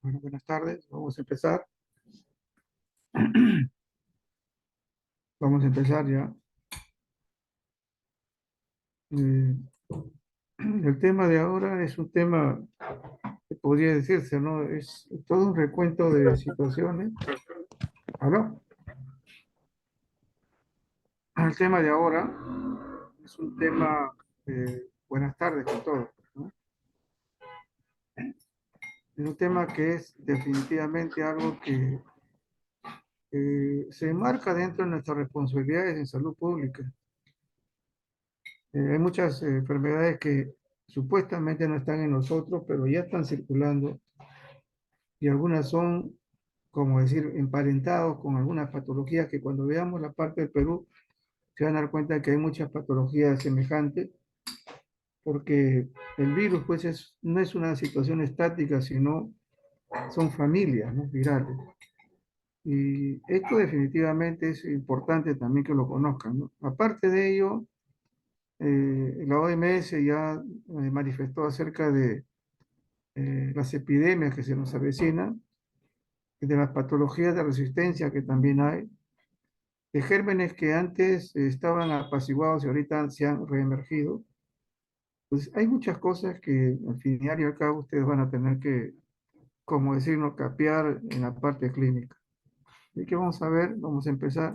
Bueno, buenas tardes, vamos a empezar. Vamos a empezar ya. Eh, el tema de ahora es un tema que podría decirse, ¿no? Es todo un recuento de situaciones. ¿Aló? El tema de ahora es un tema, buenas tardes con todos, ¿no? Es un tema que es definitivamente algo que se enmarca dentro de nuestras responsabilidades en salud pública. Hay muchas enfermedades que supuestamente no están en nosotros, pero ya están circulando y algunas son, como decir, emparentados con algunas patologías que cuando veamos la parte del Perú se van a dar cuenta que hay muchas patologías semejantes, porque el virus pues no es una situación estática, sino son familias, ¿no? Virales. Y esto definitivamente es importante también que lo conozcan, ¿no? Aparte de ello, la OMS ya manifestó acerca de las epidemias que se nos avecinan, de las patologías de resistencia que también hay, de gérmenes que antes estaban apaciguados y ahorita se han reemergido. Pues hay muchas cosas que al final y al cabo ustedes van a tener que, como decirnos, capear en la parte clínica. Así que vamos a ver, vamos a empezar.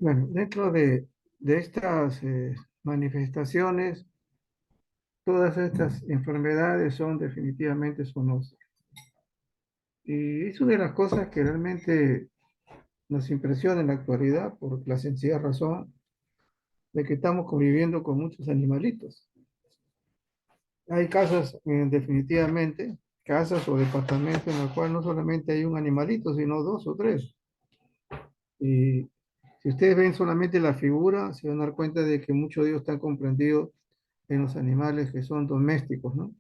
Bueno, dentro de estas manifestaciones, todas estas enfermedades son definitivamente zoonoses. Y es una de las cosas que realmente nos impresiona en la actualidad por la sencilla razón de que estamos conviviendo con muchos animalitos. Hay casas, definitivamente, casas o departamentos en los cuales no solamente hay un animalito, sino dos o tres. Y si ustedes ven solamente la figura, se van a dar cuenta de que muchos de ellos están comprendidos en los animales que son domésticos, ¿no?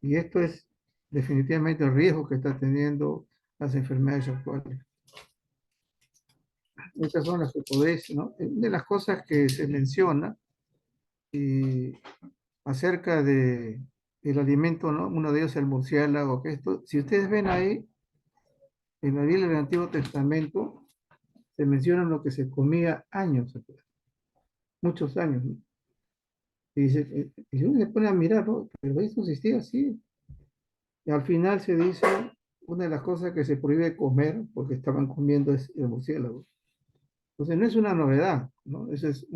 Y esto es definitivamente el riesgo que está teniendo las enfermedades actuales. Esas son las que podéis, ¿no? De las cosas que se menciona y acerca de el alimento, ¿no? Uno de ellos es el murciélago, que esto, si ustedes ven ahí, en la Biblia del Antiguo Testamento, se menciona lo que se comía años atrás, muchos años, ¿no? Y, dice, y uno se pone a mirar, ¿no? Pero esto existía así. Y al final se dice, una de las cosas que se prohíbe comer, porque estaban comiendo es el murciélago. Entonces no es una novedad, ¿no? Eso es,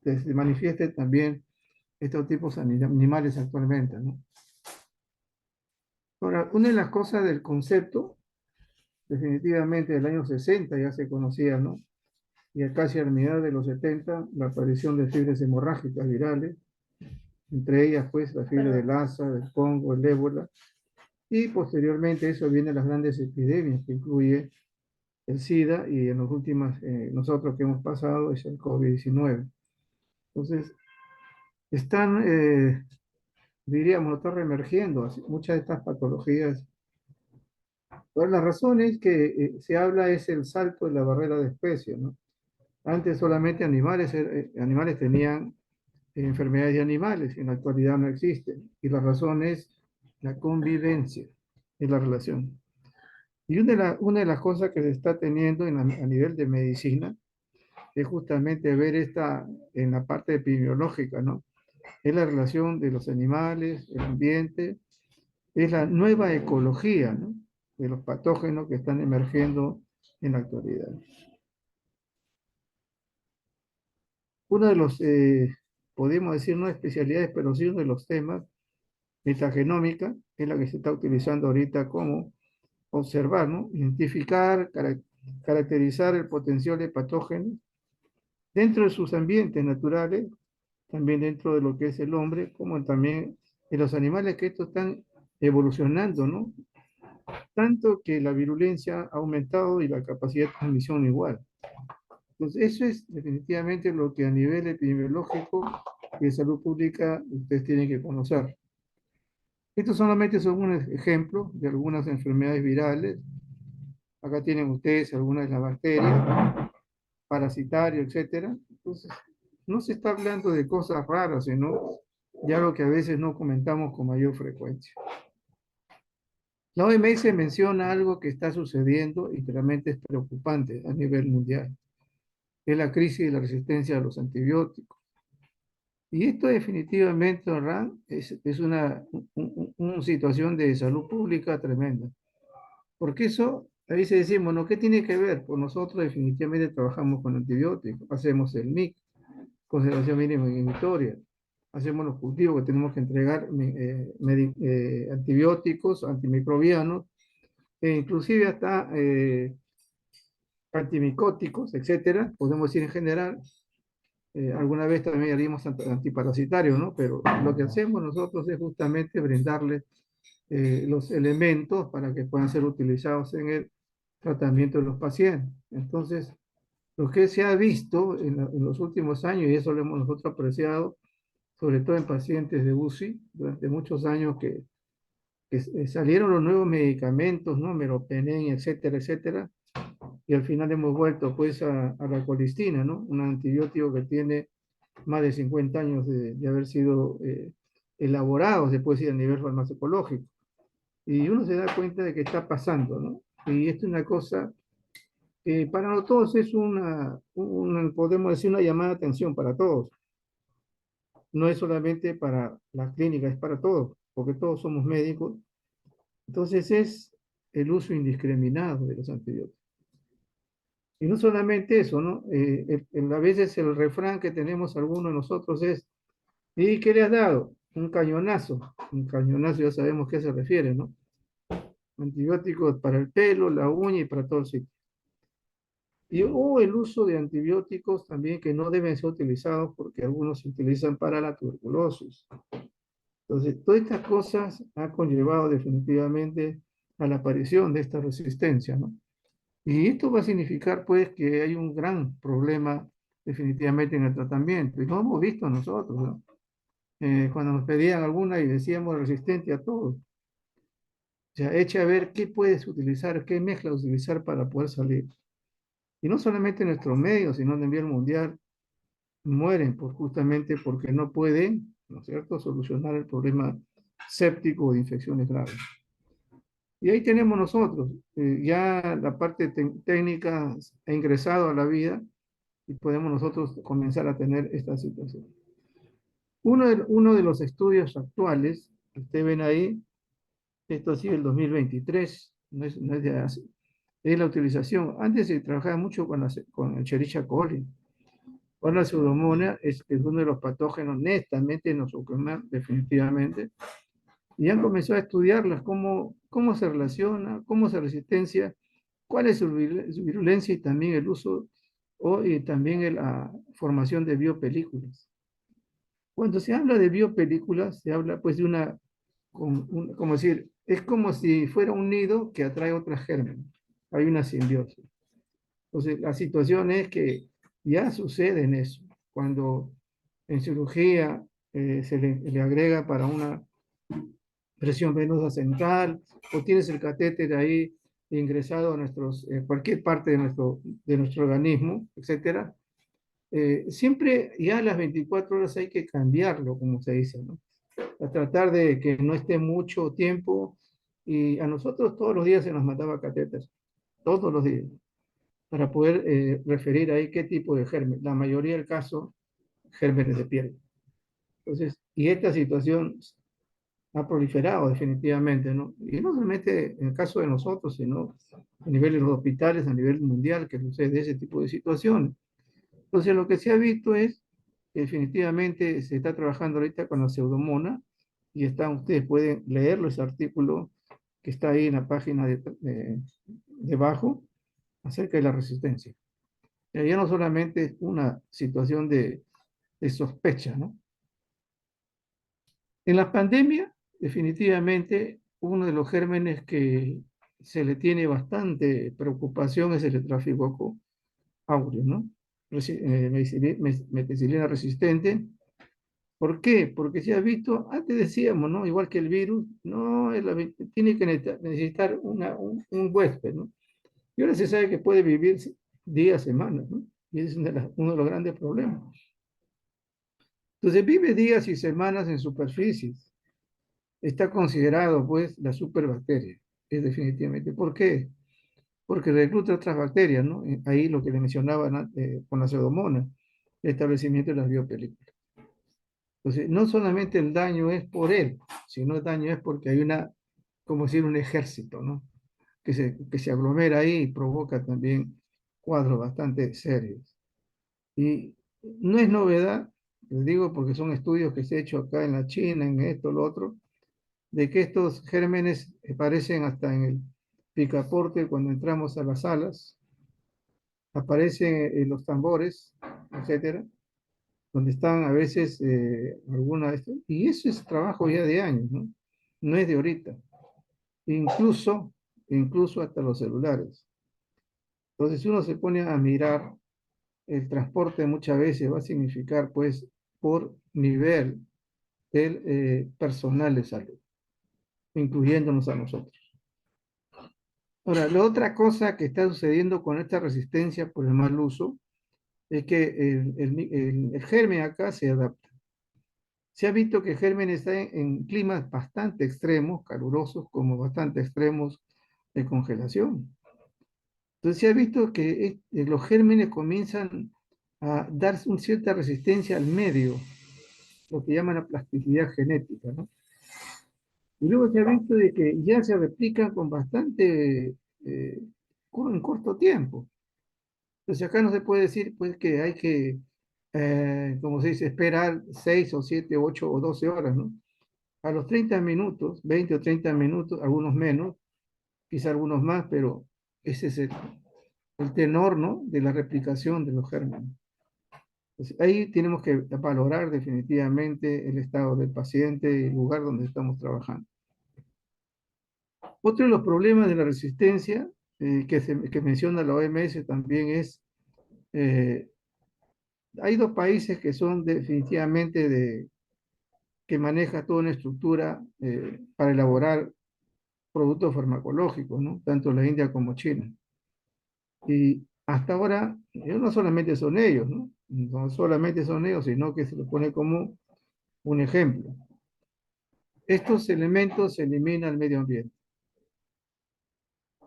que se manifieste también estos tipos de animales actualmente, ¿no? Ahora, una de las cosas del concepto, definitivamente del año 60 ya se conocía, ¿no? Y casi a la mitad de los 70, la aparición de fibras hemorrágicas virales, entre ellas, pues, la fiebre del Lassa, del Congo, el ébola, y posteriormente eso vienen las grandes epidemias, que incluye el SIDA y en los últimos, nosotros que hemos pasado, es el COVID-19. Entonces, están, diríamos, están reemergiendo muchas de estas patologías. Pues la razón es que se habla es el salto de la barrera de especies, ¿no? Antes solamente animales tenían enfermedades de animales, en la actualidad no existen. Y la razón es la convivencia y la relación. Y una de las cosas que se está teniendo a nivel de medicina es justamente ver esta en la parte epidemiológica, ¿no? Es la relación de los animales, el ambiente, es la nueva ecología, ¿no? De los patógenos que están emergiendo en la actualidad. Uno de los, podemos decir, no especialidades, pero sí uno de los temas metagenómica, que es la que se está utilizando ahorita como observar, ¿no? Identificar, caracterizar el potencial de patógenos dentro de sus ambientes naturales, también dentro de lo que es el hombre, como también en los animales que estos están evolucionando, ¿no? Tanto que la virulencia ha aumentado y la capacidad de transmisión igual. Entonces, eso es definitivamente lo que a nivel epidemiológico y de salud pública ustedes tienen que conocer. Estos solamente son un ejemplo de algunas enfermedades virales. Acá tienen ustedes algunas de las bacterias, parasitarios, etcétera. Entonces, no se está hablando de cosas raras, sino de algo que a veces no comentamos con mayor frecuencia. La OMS menciona algo que está sucediendo y que realmente es preocupante a nivel mundial, es la crisis de la resistencia a los antibióticos. Y esto definitivamente, Ran, es una situación de salud pública tremenda. Porque eso, a veces decimos, ¿no? ¿Qué tiene que ver? Pues nosotros definitivamente trabajamos con antibióticos, hacemos el MIC, concentración mínima inhibitoria, hacemos los cultivos que tenemos que entregar antibióticos, antimicrobianos, e inclusive hasta antimicóticos, etcétera, podemos decir en general. Alguna vez también haríamos antiparasitarios, ¿no? Pero lo que hacemos nosotros es justamente brindarles los elementos para que puedan ser utilizados en el tratamiento de los pacientes. Entonces, lo que se ha visto en los últimos años, y eso lo hemos nosotros apreciado, sobre todo en pacientes de UCI, durante muchos años que salieron los nuevos medicamentos, ¿no? Meropenem, etcétera, etcétera, y al final hemos vuelto pues a la colistina, ¿no? Un antibiótico que tiene más de 50 años de haber sido elaborado, se puede decir, a nivel farmacológico. Y uno se da cuenta de que está pasando, ¿no? Y esto es una cosa que para todos es podemos decir, una llamada de atención para todos. No es solamente para la clínica, es para todos, porque todos somos médicos. Entonces es el uso indiscriminado de los antibióticos. Y no solamente eso, ¿no? A veces el refrán que tenemos algunos de nosotros es, ¿y qué le has dado? Un cañonazo. Un cañonazo ya sabemos a qué se refiere, ¿no? Antibióticos para el pelo, la uña y para todo el sitio. Y hubo el uso de antibióticos también que no deben ser utilizados porque algunos se utilizan para la tuberculosis. Entonces, todas estas cosas han conllevado definitivamente a la aparición de esta resistencia, ¿no? Y esto va a significar, pues, que hay un gran problema definitivamente en el tratamiento. Y lo hemos visto nosotros, ¿no? Cuando nos pedían alguna y decíamos resistente a todo. O sea, eche a ver qué puedes utilizar, qué mezcla utilizar para poder salir. Y no solamente nuestros medios, sino a nivel mundial, mueren justamente porque no pueden, ¿no es cierto?, solucionar el problema séptico de infecciones graves. Y ahí tenemos nosotros, ya la parte técnica ha ingresado a la vida y podemos nosotros comenzar a tener esta situación. Uno de los estudios actuales, que ustedes ven ahí, esto ha sido el 2023, no es de hace, es la utilización. Antes se trabajaba mucho con el Escherichia coli. Ahora la pseudomonas es uno de los patógenos netamente nosocomial, definitivamente, y han comenzado a estudiarlas, cómo se relaciona, cómo se resistencia, cuál es su virulencia y también el uso y también la formación de biopelículas. Cuando se habla de biopelículas, se habla pues de como decir, es como si fuera un nido que atrae otras gérmenes. Hay una simbiosis. Entonces, la situación es que ya sucede en eso. Cuando en cirugía se le agrega para una presión venosa central o tienes el catéter ahí ingresado a cualquier parte de nuestro organismo, etcétera, siempre ya a las 24 horas hay que cambiarlo, como se dice, ¿no? A tratar de que no esté mucho tiempo y a nosotros todos los días se nos mataba catéter, todos los días, para poder referir ahí qué tipo de germen. La mayoría del caso, gérmenes de piel. Entonces, y esta situación ha proliferado definitivamente, ¿no? Y no solamente en el caso de nosotros, sino a nivel de los hospitales, a nivel mundial, que sucede ese tipo de situaciones. Entonces, lo que se ha visto es que definitivamente se está trabajando ahorita con la pseudomonas y están, ustedes pueden leerlo, ese artículo que está ahí en la página debajo acerca de la resistencia. Ya no solamente es una situación de sospecha, ¿no? En la pandemia, definitivamente, uno de los gérmenes que se le tiene bastante preocupación es el tráfico áureo, ¿no? Meticilina resistente. ¿Por qué? Porque si has visto, antes decíamos, ¿no? Igual que el virus, no, tiene que necesitar un huésped, ¿no? Y ahora se sabe que puede vivir días, semanas, ¿no? Y ese es uno de los grandes problemas. Entonces vive días y semanas en superficies. Está considerado, pues, la superbacteria. Es definitivamente. ¿Por qué? Porque recluta otras bacterias, ¿no? Ahí lo que le mencionaban con la pseudomonas, el establecimiento de las biopelículas. Entonces, no solamente el daño es por él, sino el daño es porque hay como decir, un ejército, ¿no? Que se aglomera ahí y provoca también cuadros bastante serios. Y no es novedad, les digo porque son estudios que se han hecho acá en la China, en esto, lo otro, de que estos gérmenes aparecen hasta en el picaporte cuando entramos a las salas, aparecen en los tambores, etcétera, donde están a veces algunas de estas, y eso es trabajo ya de años, ¿no? No es de ahorita, incluso, incluso hasta los celulares. Entonces, si uno se pone a mirar, el transporte muchas veces va a significar, pues, por nivel del personal de salud, incluyéndonos a nosotros. Ahora, la otra cosa que está sucediendo con esta resistencia por el mal uso es que el germen acá se adapta. Se ha visto que el germen está en climas bastante extremos, calurosos, como bastante extremos de congelación. Entonces se ha visto que los gérmenes comienzan a dar una cierta resistencia al medio, lo que llaman la plasticidad genética, ¿no? Y luego se ha visto de que ya se replican con bastante, en corto tiempo. Entonces acá no se puede decir pues que hay que, como se dice, esperar 6 o 7, 8 o 12 horas, ¿no? A los 30 minutos, 20 o 30 minutos, algunos menos, quizá algunos más, pero ese es el tenor, ¿no? De la replicación de los gérmenes. Entonces, ahí tenemos que valorar definitivamente el estado del paciente y el lugar donde estamos trabajando. Otro de los problemas de la resistencia que menciona la OMS también es, eh, hay dos países que son definitivamente que maneja toda una estructura para elaborar productos farmacológicos, ¿no? Tanto la India como China. Y hasta ahora, no solamente son ellos, ¿no? No solamente son ellos, sino que se lo pone como un ejemplo. Estos elementos se eliminan al medio ambiente.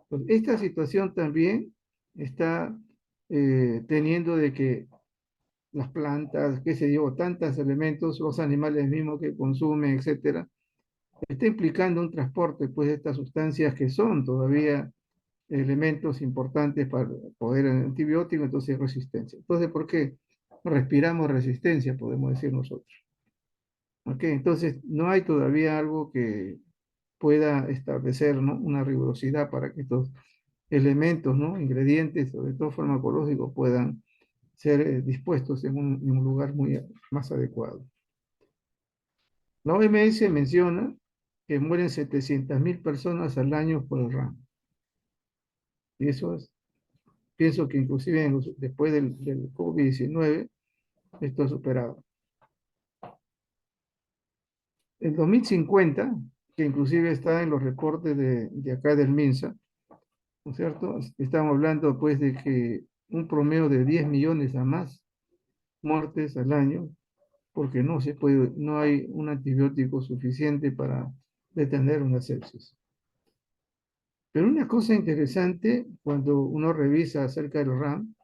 Pues esta situación también está teniendo de que las plantas, qué sé yo, tantos elementos, los animales mismos que consumen, etcétera, está implicando un transporte pues, de estas sustancias que son todavía elementos importantes para poder antibiótico, entonces resistencia. Entonces, ¿por qué respiramos resistencia, podemos decir nosotros? ¿Ok? Entonces, no hay todavía algo que pueda establecer, ¿no? Una rigurosidad para que estos elementos, ¿no? Ingredientes, sobre todo farmacológicos, puedan ser dispuestos en un lugar más adecuado. La OMS menciona que mueren 700.000 personas al año por el RAM. Y eso es, pienso que inclusive después del COVID-19, esto ha superado. En 2050, que inclusive está en los reportes de acá del MINSA, ¿no es cierto? Estamos hablando pues de que un promedio de 10 millones a más muertes al año, porque no hay un antibiótico suficiente para detener una sepsis. Pero una cosa interesante, cuando uno revisa acerca del RAM,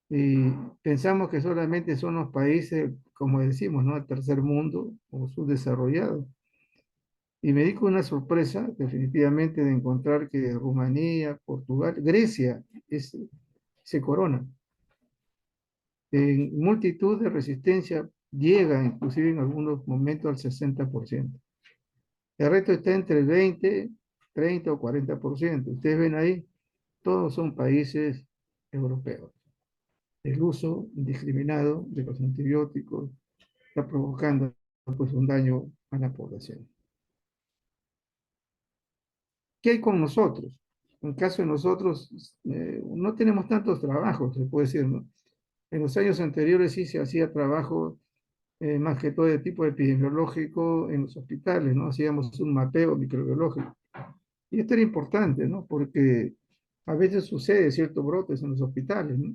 y pensamos que solamente son los países, como decimos, ¿no? El tercer mundo o subdesarrollado. Y me di con una sorpresa, definitivamente, de encontrar que Rumanía, Portugal, Grecia se corona. En multitud de resistencia llega inclusive en algunos momentos al 60%. El resto está entre el 20, 30 o 40%. Ustedes ven ahí, todos son países europeos. El uso indiscriminado de los antibióticos está provocando pues, un daño a la población. ¿Qué hay con nosotros? En caso de nosotros, no tenemos tantos trabajos, se puede decir, ¿no? En los años anteriores sí se hacía trabajo más que todo de tipo epidemiológico en los hospitales, ¿no? Hacíamos un mapeo microbiológico. Y esto era importante, ¿no? Porque a veces sucede ciertos brotes en los hospitales, ¿no?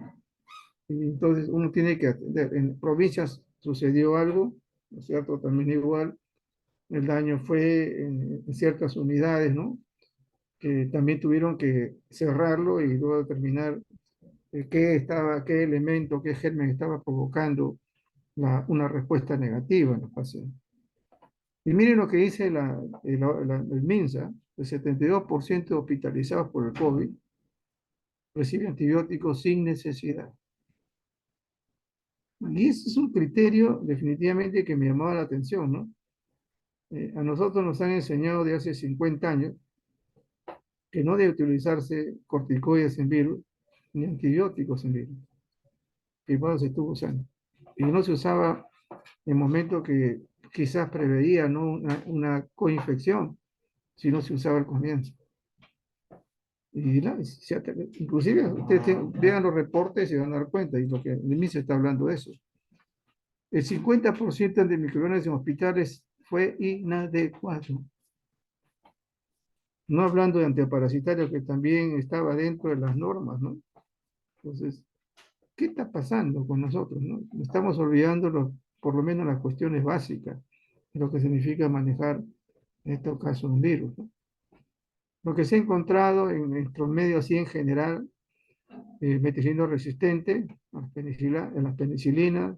Y entonces uno tiene que atender. En provincias sucedió algo, ¿no es cierto? También igual, el daño fue en ciertas unidades, ¿no? Que también tuvieron que cerrarlo y luego determinar qué elemento, qué germen estaba provocando una respuesta negativa en los pacientes. Y miren lo que dice el MINSA, el 72% de hospitalizados por el COVID reciben antibióticos sin necesidad. Y ese es un criterio definitivamente que me llamaba la atención, ¿no? A nosotros nos han enseñado de hace 50 años que no debe utilizarse corticoides en virus ni antibióticos en virus, que igual se estuvo usando. Y no se usaba en momentos que quizás preveía, ¿no? una coinfección, si no se usaba al comienzo. Y inclusive ustedes vean los reportes y se van a dar cuenta, y lo que de mí se está hablando de eso. El 50% de microbiologistas en hospitales fue inadecuado. No hablando de antiparasitario, que también estaba dentro de las normas, ¿no? Entonces, ¿qué está pasando con nosotros, no? Estamos olvidando por lo menos las cuestiones básicas de lo que significa manejar, en estos casos, un virus, ¿no? Lo que se ha encontrado en nuestros medios así en general, meticilino resistente, en las penicilinas,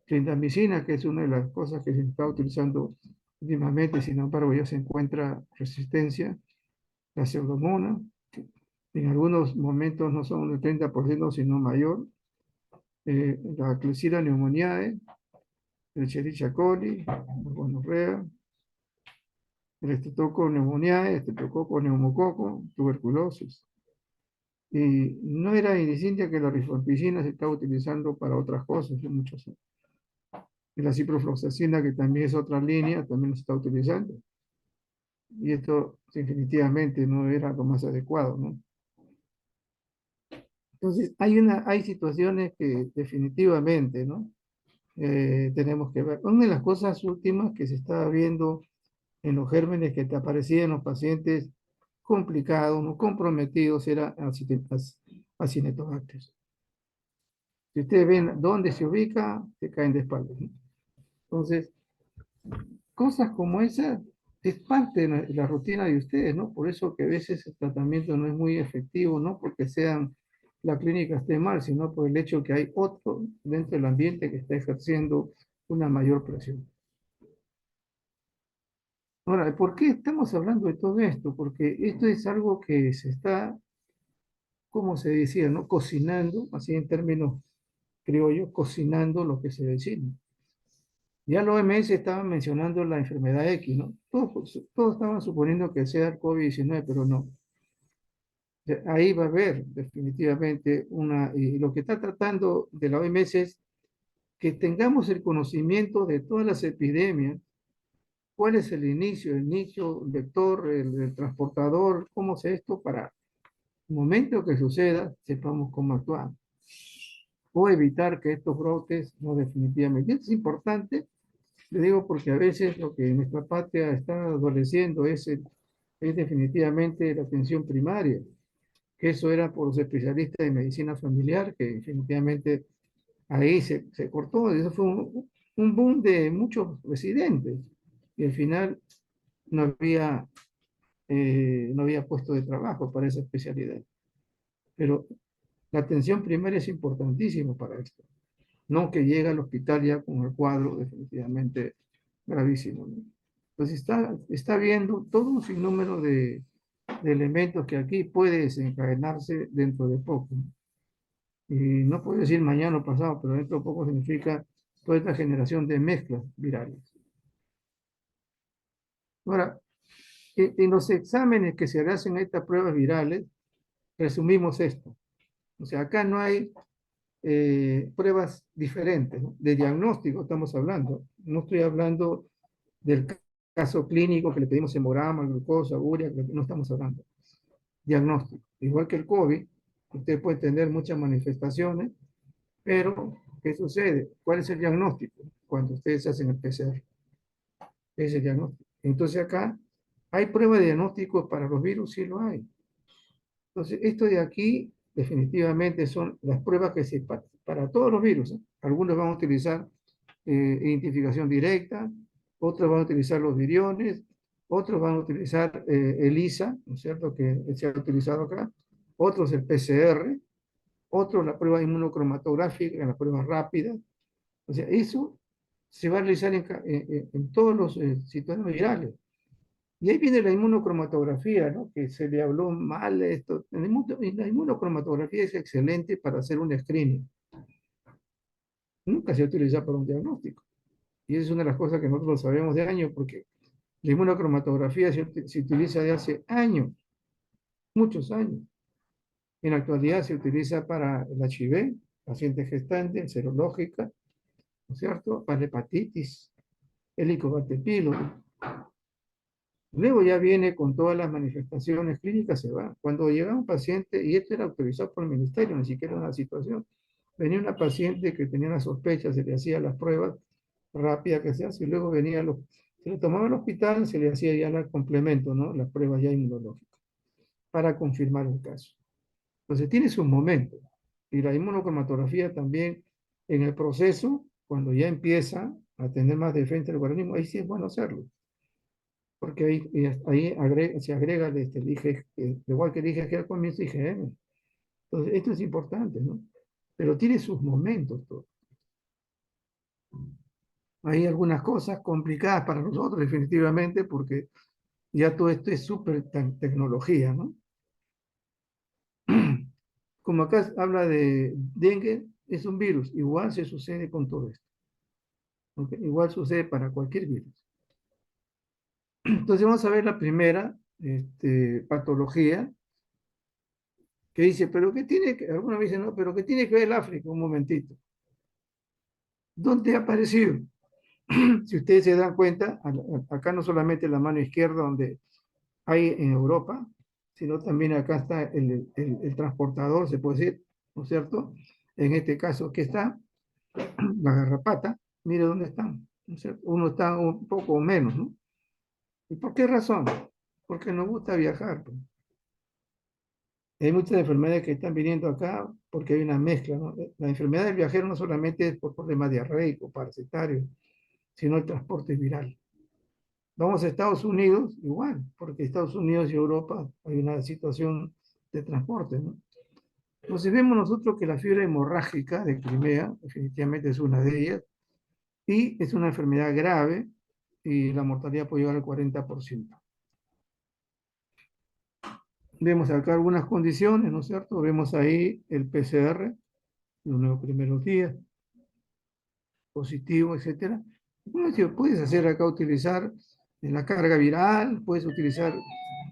clindamicina, que es una de las cosas que se está utilizando últimamente, sin embargo ya se encuentra resistencia, la pseudomonas, en algunos momentos no son del 30%, sino mayor, la Klebsiella pneumoniae, el Escherichia coli, la gonorrea, el estreptococo pneumoniae, estreptococo neumococo, tuberculosis. Y no era indistinta que la rifampicina se estaba utilizando para otras cosas en muchos años. Y la ciprofloxacina, que también es otra línea, también se está utilizando. Y esto definitivamente no era lo más adecuado, ¿no? Entonces, hay situaciones que definitivamente, ¿no? Tenemos que ver. Una de las cosas últimas que se estaba viendo en los gérmenes que te aparecían en los pacientes complicados, no comprometidos, era Acinetobacter. Si ustedes ven dónde se ubica, se caen de espaldas, ¿no? Entonces, cosas como esa es parte de la rutina de ustedes, ¿no? Por eso que a veces el tratamiento no es muy efectivo, no porque la clínica esté mal, sino por el hecho que hay otro dentro del ambiente que está ejerciendo una mayor presión. Ahora, ¿por qué estamos hablando de todo esto? Porque esto es algo que se está, como se decía, ¿no? Cocinando, así en términos criollos, cocinando lo que se decide. Ya los OMS estaban mencionando la enfermedad X, ¿no? Todos estaban suponiendo que sea el COVID-19, pero no. Ahí va a haber definitivamente y lo que está tratando de la OMS es que tengamos el conocimiento de todas las epidemias, cuál es el inicio, el vector, el transportador, cómo es esto, para el momento que suceda, sepamos cómo actuar o evitar que estos brotes no definitivamente. Y esto es importante, le digo, porque a veces lo que en nuestra patria está adoleciendo es definitivamente la atención primaria, que eso era por los especialistas de medicina familiar, que definitivamente ahí se cortó. Eso fue un boom de muchos residentes. Y al final no no había puesto de trabajo para esa especialidad. Pero la atención primaria es importantísima para esto. No que llegue al hospital ya con el cuadro definitivamente gravísimo, ¿no? Entonces está viendo todo un sinnúmero de elementos que aquí puede desencadenarse dentro de poco, ¿no? Y no puedo decir mañana o pasado, pero dentro de poco significa toda esta generación de mezclas virales. Ahora, En los exámenes que se hacen a estas pruebas virales, resumimos esto. O sea, acá no hay pruebas diferentes, ¿no? De diagnóstico estamos hablando. No estoy hablando del caso clínico que le pedimos hemograma, glucosa, urea, no estamos hablando. Diagnóstico. Igual que el COVID, usted puede tener muchas manifestaciones, pero ¿qué sucede? ¿Cuál es el diagnóstico? Cuando ustedes hacen el PCR. Es el diagnóstico. Entonces acá, ¿hay prueba de diagnóstico para los virus? Sí lo hay. Entonces, esto de aquí definitivamente son las pruebas que se para todos los virus, ¿eh? Algunos van a utilizar identificación directa, otros van a utilizar los viriones, otros van a utilizar el ELISA, ¿no es cierto?, que se ha utilizado acá, otros el PCR, otros la prueba inmunocromatográfica, la prueba rápida. O sea, eso se va a realizar en todos los sistemas virales. Y ahí viene la inmunocromatografía, ¿no? Que se le habló mal esto. La inmunocromatografía es excelente para hacer un screening. Nunca se utiliza para un diagnóstico. Y es una de las cosas que nosotros sabemos de años, porque la inmunocromatografía se utiliza de hace años, muchos años. En la actualidad se utiliza para el HIV, pacientes gestantes, serológica, ¿no es cierto? Para la hepatitis, helicobacter pylori. Luego ya viene con todas las manifestaciones clínicas, se va. Cuando llega un paciente, y esto era autorizado por el ministerio, ni siquiera una situación, venía una paciente que tenía una sospecha, se le hacía las pruebas rápidas que se hace, y luego se le tomaba al hospital, se le hacía ya el complemento, ¿no? Las pruebas ya inmunológicas, para confirmar un caso. Entonces tiene sus momentos. Y la inmunocromatografía también en el proceso, cuando ya empieza a tener más defensa del organismo, ahí sí es bueno hacerlo porque se agrega el IgG, igual que el IgG al comienzo, IgM. Entonces, esto es importante, ¿no? Pero tiene sus momentos todo. Hay algunas cosas complicadas para nosotros, definitivamente, porque ya todo esto es súper tecnología, ¿no? Como acá habla de dengue, es un virus, igual se sucede con todo esto. ¿Okay? Igual sucede para cualquier virus. Entonces vamos a ver la primera patología, que dice, pero ¿qué tiene que, algunos me dicen, no, pero ¿qué tiene que ver el África? Un momentito. ¿Dónde ha aparecido? Si ustedes se dan cuenta, acá no solamente la mano izquierda donde hay en Europa, sino también acá está el transportador, se puede decir, ¿no es cierto? En este caso, ¿qué está? La garrapata, mire dónde están, ¿no es cierto? Uno está un poco menos, ¿no? ¿Y por qué razón? Porque nos gusta viajar, pues. Hay muchas enfermedades que están viniendo acá porque hay una mezcla, ¿no? La enfermedad del viajero no solamente es por problemas diarreicos, parasitarios, sino el transporte viral. Vamos a Estados Unidos, igual, porque Estados Unidos y Europa hay una situación de transporte, ¿no? Entonces vemos nosotros que la fiebre hemorrágica de Crimea definitivamente es una de ellas y es una enfermedad grave y la mortalidad puede llegar al 40%. Vemos acá algunas condiciones, ¿no es cierto? Vemos ahí el PCR, los primeros días, positivo, etcétera. Bueno, puedes hacer acá utilizar la carga viral, puedes utilizar,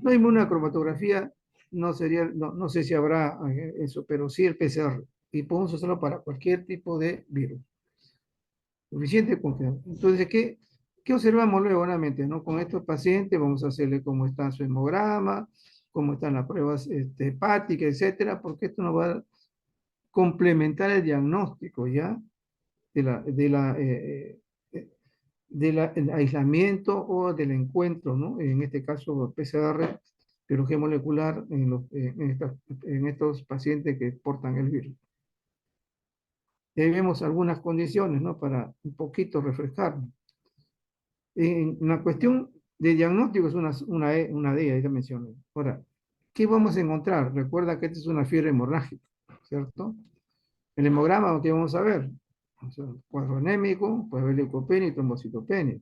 no hay una cromatografía, no sería, no sé si habrá eso, pero sí el PCR, y podemos usarlo para cualquier tipo de virus. Suficiente confianza. Entonces, ¿qué observamos luego nuevamente, no? Con estos pacientes vamos a hacerle cómo está su hemograma, cómo están las pruebas hepáticas, etcétera, porque esto nos va a complementar el diagnóstico, ¿ya? Del aislamiento o del encuentro, ¿no? En este caso, PCR, biología molecular, en estos pacientes que portan el virus. Y ahí vemos algunas condiciones, ¿no? Para un poquito refrescarnos. En la cuestión de diagnóstico es una de ellas, ya mencioné. Ahora, ¿qué vamos a encontrar? Recuerda que esta es una fiebre hemorrágica, ¿cierto? El hemograma, ¿qué vamos a ver? O sea, cuadro anémico, puede haber leucopenia y trombocitopenia.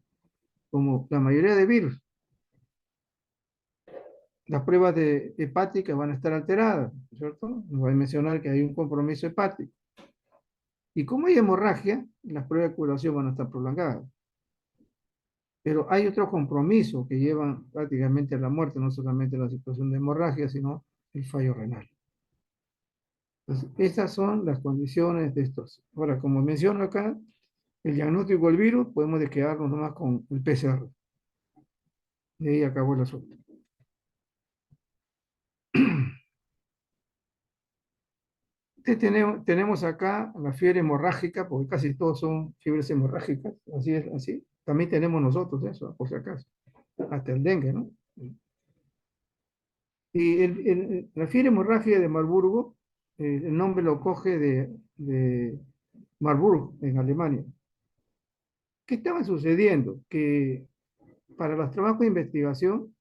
Como la mayoría de virus, las pruebas de hepáticas van a estar alteradas, ¿cierto? Voy a mencionar que hay un compromiso hepático. Y como hay hemorragia, las pruebas de coagulación van a estar prolongadas. Pero hay otros compromisos que llevan prácticamente a la muerte, no solamente la situación de hemorragia, sino el fallo renal. Entonces, estas son las condiciones de estos. Ahora, como menciono acá, el diagnóstico del virus, podemos quedarnos nomás con el PCR. Y ahí acabó el asunto. Tenemos acá la fiebre hemorrágica, porque casi todos son fiebres hemorrágicas, así es, así. También tenemos nosotros eso, por si acaso, hasta el dengue, ¿no? Y la fiebre hemorrágica de Marburgo, el nombre lo coge de Marburg, en Alemania. ¿Qué estaba sucediendo? Que para los trabajos de investigación,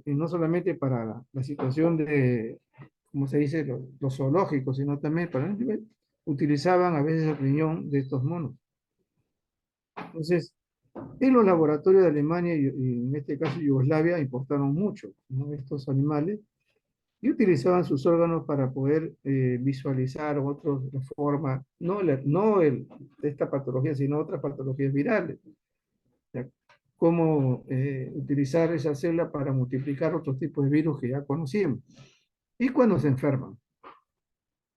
y no solamente para la situación de, como se dice, los zoológicos, sino también para utilizaban a veces el riñón de estos monos. Entonces, en los laboratorios de Alemania y en este caso Yugoslavia importaron mucho, ¿no?, estos animales y utilizaban sus órganos para poder visualizar otras formas, no de esta patología, sino otras patologías virales. ¿Ya? Cómo utilizar esa célula para multiplicar otros tipos de virus que ya conocíamos. Y cuando se enferman.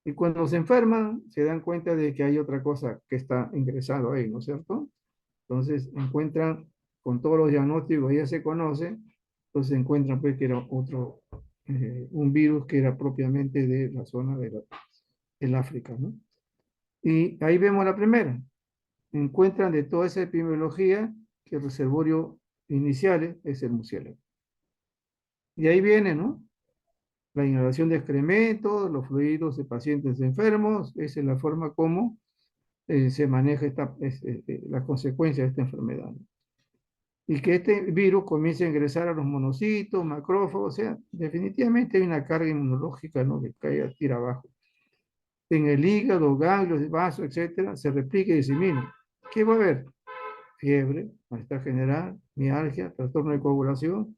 Y cuando se enferman, se dan cuenta de que hay otra cosa que está ingresado ahí, ¿no es cierto? Entonces encuentran, con todos los diagnósticos ya se conoce, entonces encuentran pues que era un virus que era propiamente de la zona del África, ¿no? Y ahí vemos la primera. Encuentran de toda esa epidemiología que el reservorio inicial es el murciélago. Y ahí viene, ¿no? La inhalación de excrementos, los fluidos de pacientes enfermos, esa es la forma como se maneja la consecuencia de esta enfermedad, ¿no? Y que este virus comience a ingresar a los monocitos, macrófagos, o sea, definitivamente hay una carga inmunológica, ¿no?, que cae, tira abajo. En el hígado, ganglios, vasos, etcétera, se replica y disemina. ¿Qué va a haber? Fiebre, malestar general, mialgia, trastorno de coagulación,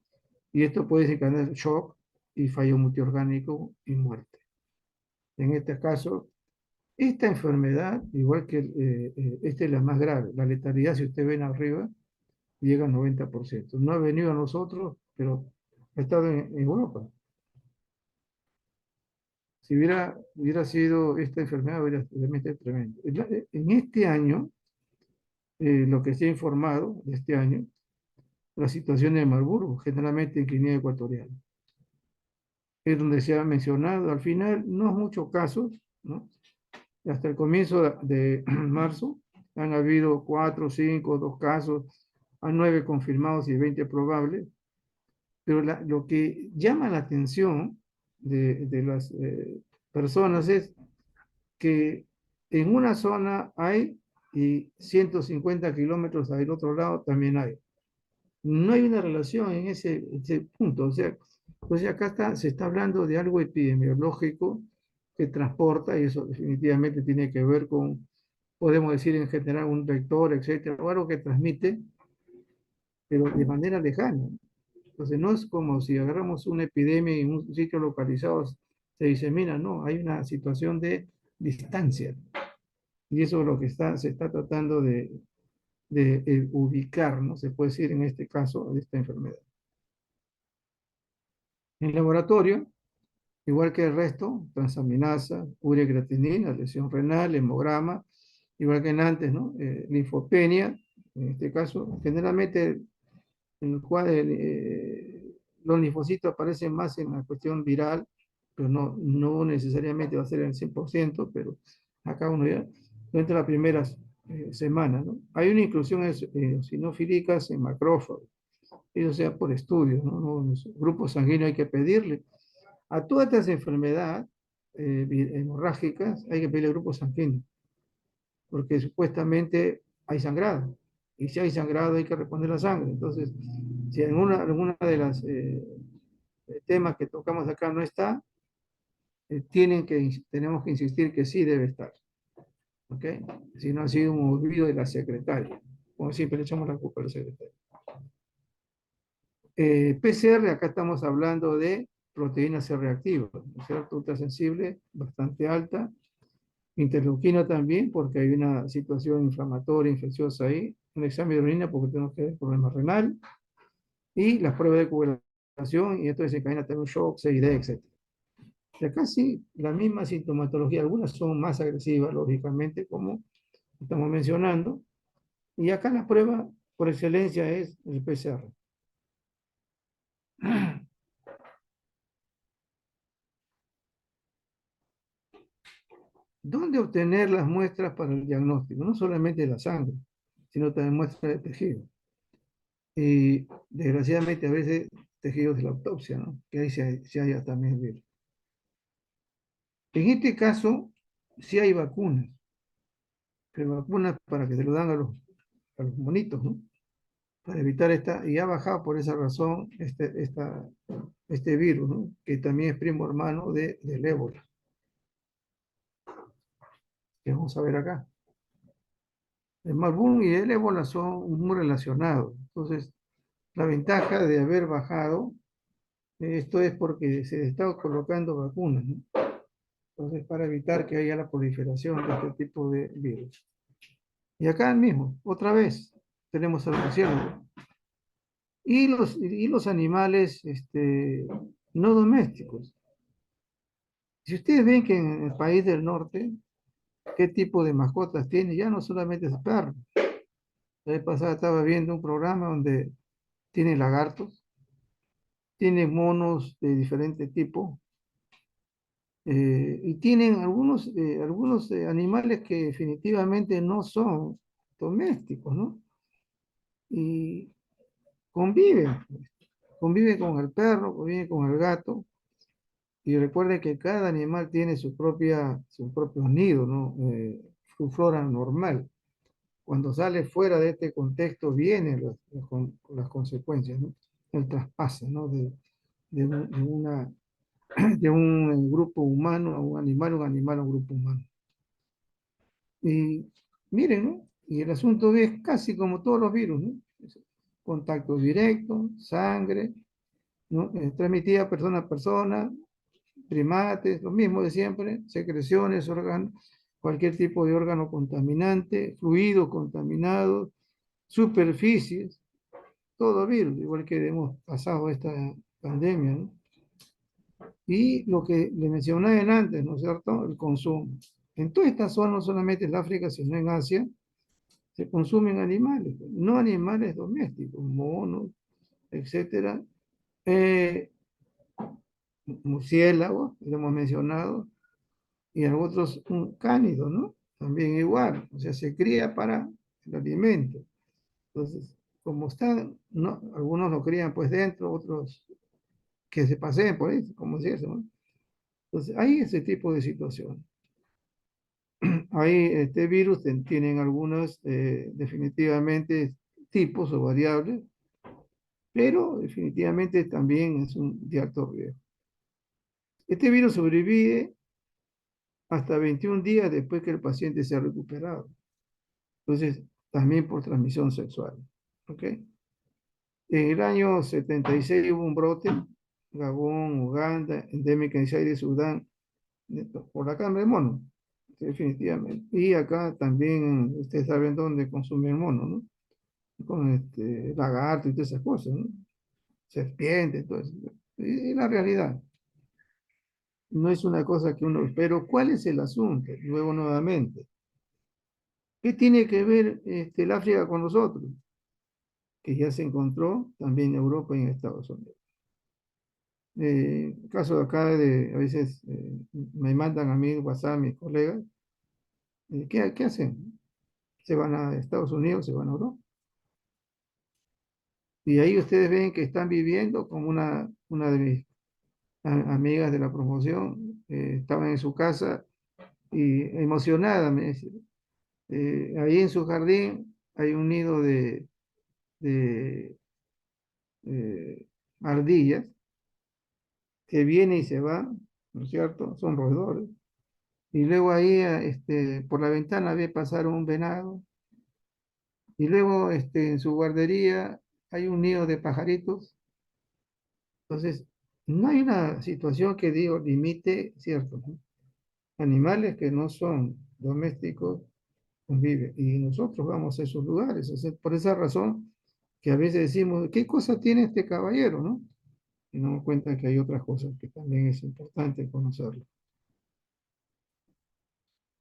y esto puede desencadenar shock y fallo multiorgánico y muerte. En este caso, esta enfermedad, igual que esta es la más grave, la letalidad, si ustedes ven arriba, llega al 90%. No ha venido a nosotros, pero ha estado en Europa. Si hubiera sido esta enfermedad, hubiera realmente tremendo. En este año, lo que se ha informado de este año, la situación de Marburgo, generalmente en Guinea Ecuatorial, es donde se ha mencionado, al final, no muchos casos, ¿no? Hasta el comienzo de marzo han habido 4, 5, 2 casos, a 9 confirmados y 20 probables, pero lo que llama la atención de las personas es que en una zona hay y 150 kilómetros del otro lado también hay. No hay una relación en ese punto. O sea, acá se está hablando de algo epidemiológico que transporta, y eso definitivamente tiene que ver con, podemos decir en general, un vector, etcétera, o algo que transmite, pero de manera lejana. Entonces, no es como si agarramos una epidemia y en un sitio localizado se disemina, no, hay una situación de distancia. Y eso es lo que se está tratando de ubicar, ¿no? Se puede decir en este caso, de esta enfermedad. En laboratorio, igual que el resto, transaminasa, urea-creatinina, lesión renal, hemograma, igual que en antes, ¿no? Linfopenia, en este caso, generalmente en el cual los linfocitos aparecen más en la cuestión viral, pero no necesariamente va a ser en el 100%, pero acá uno ya, durante las primeras semanas, ¿no? Hay una inclusión eosinofílicas en macrófagos, eso sea por estudios, ¿no? Los grupos sanguíneos hay que pedirle. A todas estas enfermedades hemorrágicas hay que pedirle grupos sanguíneos, porque supuestamente hay sangrado. Y si hay sangrado hay que responder la sangre. Entonces, si alguna de las temas que tocamos acá no está, tenemos que insistir que sí debe estar. ¿Ok? Si no ha sido un olvido de la secretaria. Como siempre le echamos la culpa a la secretaria. PCR, acá estamos hablando de proteína C reactiva, ¿no es cierto? Ultrasensible, bastante alta. Interleuquina también, porque hay una situación inflamatoria, infecciosa ahí. Un examen de orina porque tenemos que ver problema renal. Y las pruebas de coagulación, y esto desencadena también un shock, CID, etc. Y acá sí, la misma sintomatología. Algunas son más agresivas, lógicamente, como estamos mencionando. Y acá la prueba por excelencia es el PCR. ¿Dónde obtener las muestras para el diagnóstico? No solamente de la sangre, sino también muestras de tejido. Y desgraciadamente a veces tejidos de la autopsia, ¿no? Que ahí se haya también el virus. En este caso, sí hay vacunas, pero vacunas para que se lo dan a los monitos, ¿no? Para evitar esta, y ha bajado por esa razón este virus, ¿no? Que también es primo hermano del ébola, que vamos a ver acá. El Marburg y el ébola son muy relacionados. Entonces, la ventaja de haber bajado, esto es porque se está colocando vacunas, ¿no? Entonces, para evitar que haya la proliferación de este tipo de virus. Y acá mismo, otra vez, tenemos al murciélago. Y los animales no domésticos. Si ustedes ven que en el país del norte, qué tipo de mascotas tiene, ya no solamente es perro. La vez pasada estaba viendo un programa donde tiene lagartos, tiene monos de diferente tipo, y tienen algunos animales que definitivamente no son domésticos, ¿no? Y conviven, conviven con el perro, conviven con el gato, y recuerden que cada animal tiene su propio nido, ¿no? Su flora normal. Cuando sale fuera de este contexto vienen las consecuencias, ¿no? El traspaso, ¿no? De un grupo humano a un animal a un grupo humano. Y miren, ¿no? Y el asunto es casi como todos los virus, ¿no? Contacto directo, sangre, ¿no? Transmitida persona a persona, primates, lo mismo de siempre, secreciones, órganos, cualquier tipo de órgano contaminante, fluidos contaminados, superficies, todo virus, igual que hemos pasado esta pandemia, ¿no? Y lo que le mencioné antes, ¿no es cierto? El consumo. En toda esta zona, no solamente en África, sino en Asia, se consumen animales, no animales domésticos, monos, etcétera. Eh, Murciélagos, lo hemos mencionado, y otros un cánido, ¿no? También igual, o sea, se cría para el alimento. Entonces, como están, ¿no? Algunos lo crían pues dentro, otros que se paseen por ahí, como es eso, ¿no? Entonces, hay ese tipo de situación. Ahí este virus tienen algunos definitivamente tipos o variables, pero definitivamente también es de alto riesgo. Este virus sobrevive hasta 21 días después que el paciente se ha recuperado. Entonces, también por transmisión sexual. ¿Ok? En el año 76 hubo un brote, Gabón, Uganda, endémica en Zaire, Sudán, por la carne de mono, definitivamente. Y acá también, ustedes saben dónde consumen mono, ¿no? Con lagarto y todas esas cosas, ¿no? Serpientes, todo eso. Y la realidad. No es una cosa que uno... Pero ¿cuál es el asunto? Luego nuevamente. ¿Qué tiene que ver el África con nosotros? Que ya se encontró también en Europa y en Estados Unidos. Caso de acá, a veces me mandan a mí WhatsApp mis colegas, ¿qué hacen? Se van a Estados Unidos, se van a Europa. Y ahí ustedes ven que están viviendo como una de mis amigas de la promoción, estaba en su casa y emocionada me dice, ahí en su jardín hay un nido de ardillas que viene y se va, ¿no es cierto? Son roedores. Y luego ahí por la ventana ve pasar un venado. Y luego en su guardería hay un nido de pajaritos. Entonces, no hay una situación que digo limite, ¿cierto? ¿No? Animales que no son domésticos conviven. Y nosotros vamos a esos lugares. O sea, por esa razón que a veces decimos, ¿qué cosa tiene este caballero, no? Y nos damos cuenta que hay otras cosas que también es importante conocerlo.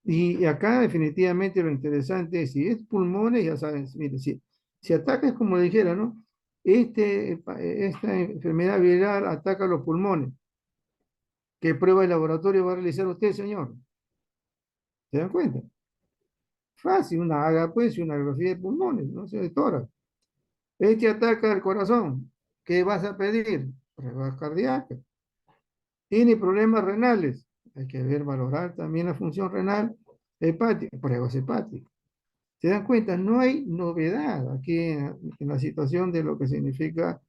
Y acá definitivamente lo interesante es, si es pulmones, ya sabes, mire, si ataca es como dijera, ¿no? Esta enfermedad viral ataca los pulmones. ¿Qué prueba de laboratorio va a realizar usted, señor? ¿Se dan cuenta? Fácil, una haga pues una radiografía de pulmones, no sé, de tórax. Este ataca el corazón. ¿Qué vas a pedir? Pruebas cardíacas. Tiene problemas renales. Hay que ver, valorar también la función renal hepática, pruebas hepáticas. ¿Se dan cuenta? No hay novedad aquí en la situación de lo que significa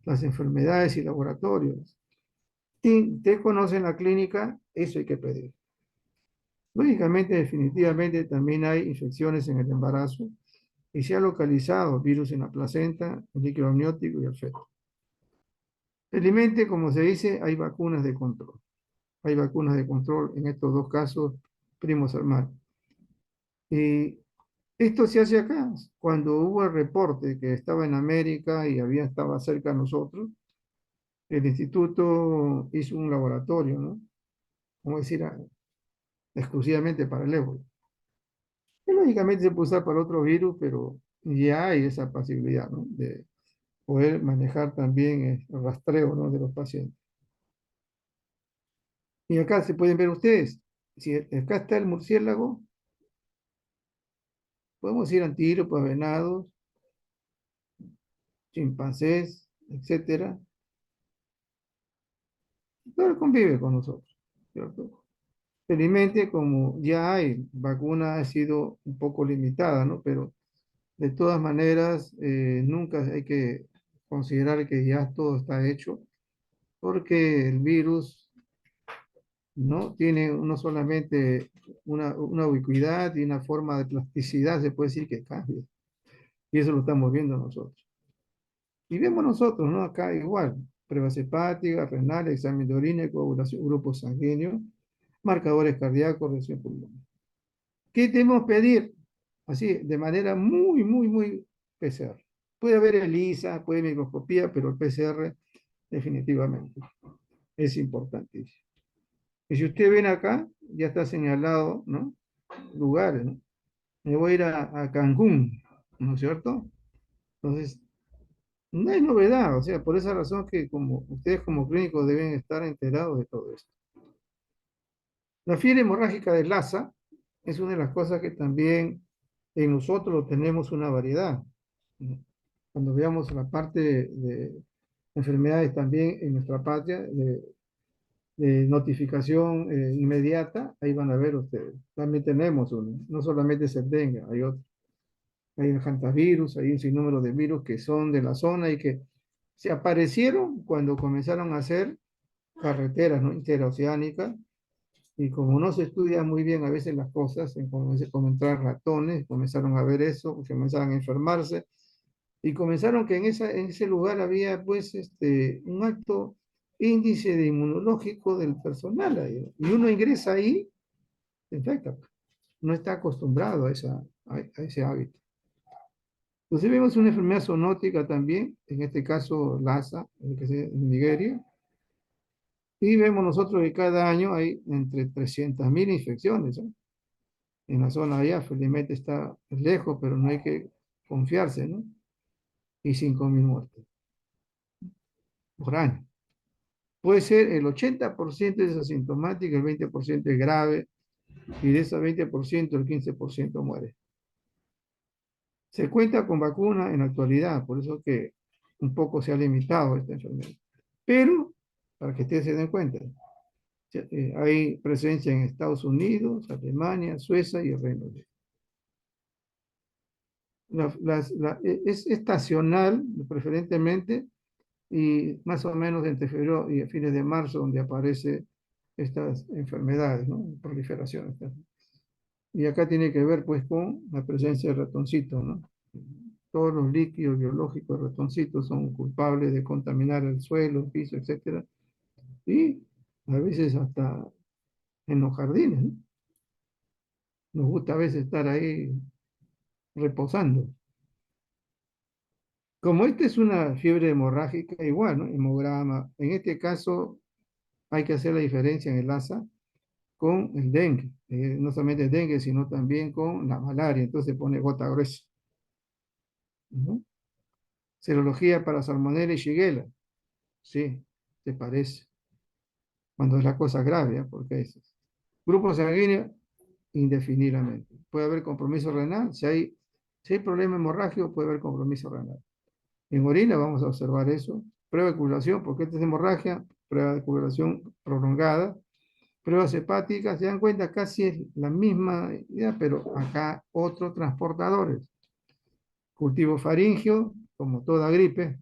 las enfermedades y laboratorios. Si usted conoce en la clínica, eso hay que pedir. Lógicamente, definitivamente también hay infecciones en el embarazo y se ha localizado virus en la placenta, el líquido amniótico y el feto. Felizmente, como se dice, hay vacunas de control. Hay vacunas de control en estos dos casos primos hermanos. Y esto se hace acá. Cuando hubo el reporte que estaba en América y estaba cerca de nosotros, el instituto hizo un laboratorio, ¿no? Vamos a decir, exclusivamente para el ébola. Que lógicamente se puede usar para otro virus, pero ya hay esa posibilidad, ¿no? De poder manejar también el rastreo, ¿no? De los pacientes. Y acá se pueden ver ustedes, si acá está el murciélago, podemos ir antílopes, venados, chimpancés, etcétera. Todo convive con nosotros, ¿cierto? Felizmente, como ya hay vacuna, ha sido un poco limitada, ¿no? Pero de todas maneras, nunca hay que considerar que ya todo está hecho, porque el virus no tiene no solamente una ubicuidad y una forma de plasticidad, se puede decir que cambia. Y eso lo estamos viendo nosotros. Y vemos nosotros, ¿no? Acá igual, pruebas hepáticas, renales, examen de orina, y coagulación, grupos sanguíneos, marcadores cardíacos, presión pulmonar. ¿Qué debemos pedir? Así, de manera muy PCR. Puede haber ELISA, puede haber microscopía, pero el PCR definitivamente es importantísimo. Y si usted ven acá, ya está señalado, ¿no? Lugares, ¿no? Me voy a ir a Cancún, ¿no es cierto? Entonces, no hay novedad, o sea, por esa razón que como ustedes como clínicos deben estar enterados de todo esto. La fiebre hemorrágica de Lassa es una de las cosas que también en nosotros tenemos una variedad. Cuando veamos la parte de enfermedades también en nuestra patria, de notificación inmediata, ahí van a ver ustedes. También tenemos uno, no solamente es el dengue, hay otro. Hay el hantavirus, hay un sinnúmero de virus que son de la zona y que se aparecieron cuando comenzaron a hacer carreteras, ¿no? Interoceánicas, y como no se estudia muy bien a veces las cosas, como entrar ratones, comenzaron a ver eso, comenzaron a enfermarse, y comenzaron que en ese lugar había pues un alto índice de inmunológico del personal ahí, y uno ingresa ahí, se infecta, no está acostumbrado a ese hábito. Entonces vemos una enfermedad zoonótica también, en este caso Lassa, en Nigeria, y vemos nosotros que cada año hay entre 300.000 infecciones, ¿no? En la zona allá, felizmente está lejos, pero no hay que confiarse, ¿no? Y 5.000 muertes por año. Puede ser el 80% es asintomático, el 20% es grave, y de ese 20%, el 15% muere. Se cuenta con vacuna en la actualidad, por eso que un poco se ha limitado esta enfermedad. Pero, para que ustedes se den cuenta, hay presencia en Estados Unidos, Alemania, Suecia y el Reino Unido. Es estacional, preferentemente, y más o menos entre febrero y fines de marzo, donde aparece estas enfermedades, ¿no? Proliferación. Y acá tiene que ver, pues, con la presencia de ratoncitos, ¿no? Todos los líquidos biológicos de ratoncitos son culpables de contaminar el suelo, el piso, etcétera. Y a veces hasta en los jardines, ¿no? Nos gusta a veces estar ahí reposando. Como esta es una fiebre hemorrágica, igual, ¿no? Hemograma. En este caso hay que hacer la diferencia en el ASA con el dengue. No solamente el dengue, sino también con la malaria. Entonces pone gota gruesa, ¿no? Serología para salmonella y shigella. Sí, te parece. Cuando es la cosa grave, ¿eh? Porque es grupo sanguíneo, indefinidamente. Puede haber compromiso renal. Si hay problema hemorrágico, puede haber compromiso renal. En orina vamos a observar eso. Prueba de coagulación, porque esta es hemorragia, prueba de coagulación prolongada. Pruebas hepáticas, se dan cuenta, casi es la misma idea, pero acá otros transportadores. Cultivo faríngeo, como toda gripe.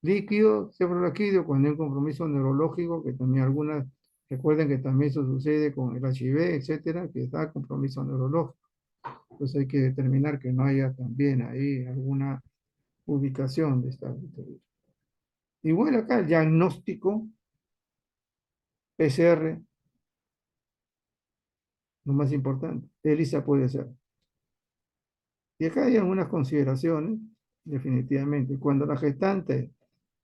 Líquido, cefalorraquídeo, cuando hay un compromiso neurológico, que también algunas, recuerden que también eso sucede con el HIV, etcétera, que da compromiso neurológico. Entonces hay que determinar que no haya también ahí alguna ubicación de esta bacteria. Igual acá el diagnóstico PCR, lo más importante, ELISA puede ser. Y acá hay algunas consideraciones, definitivamente. Cuando la gestante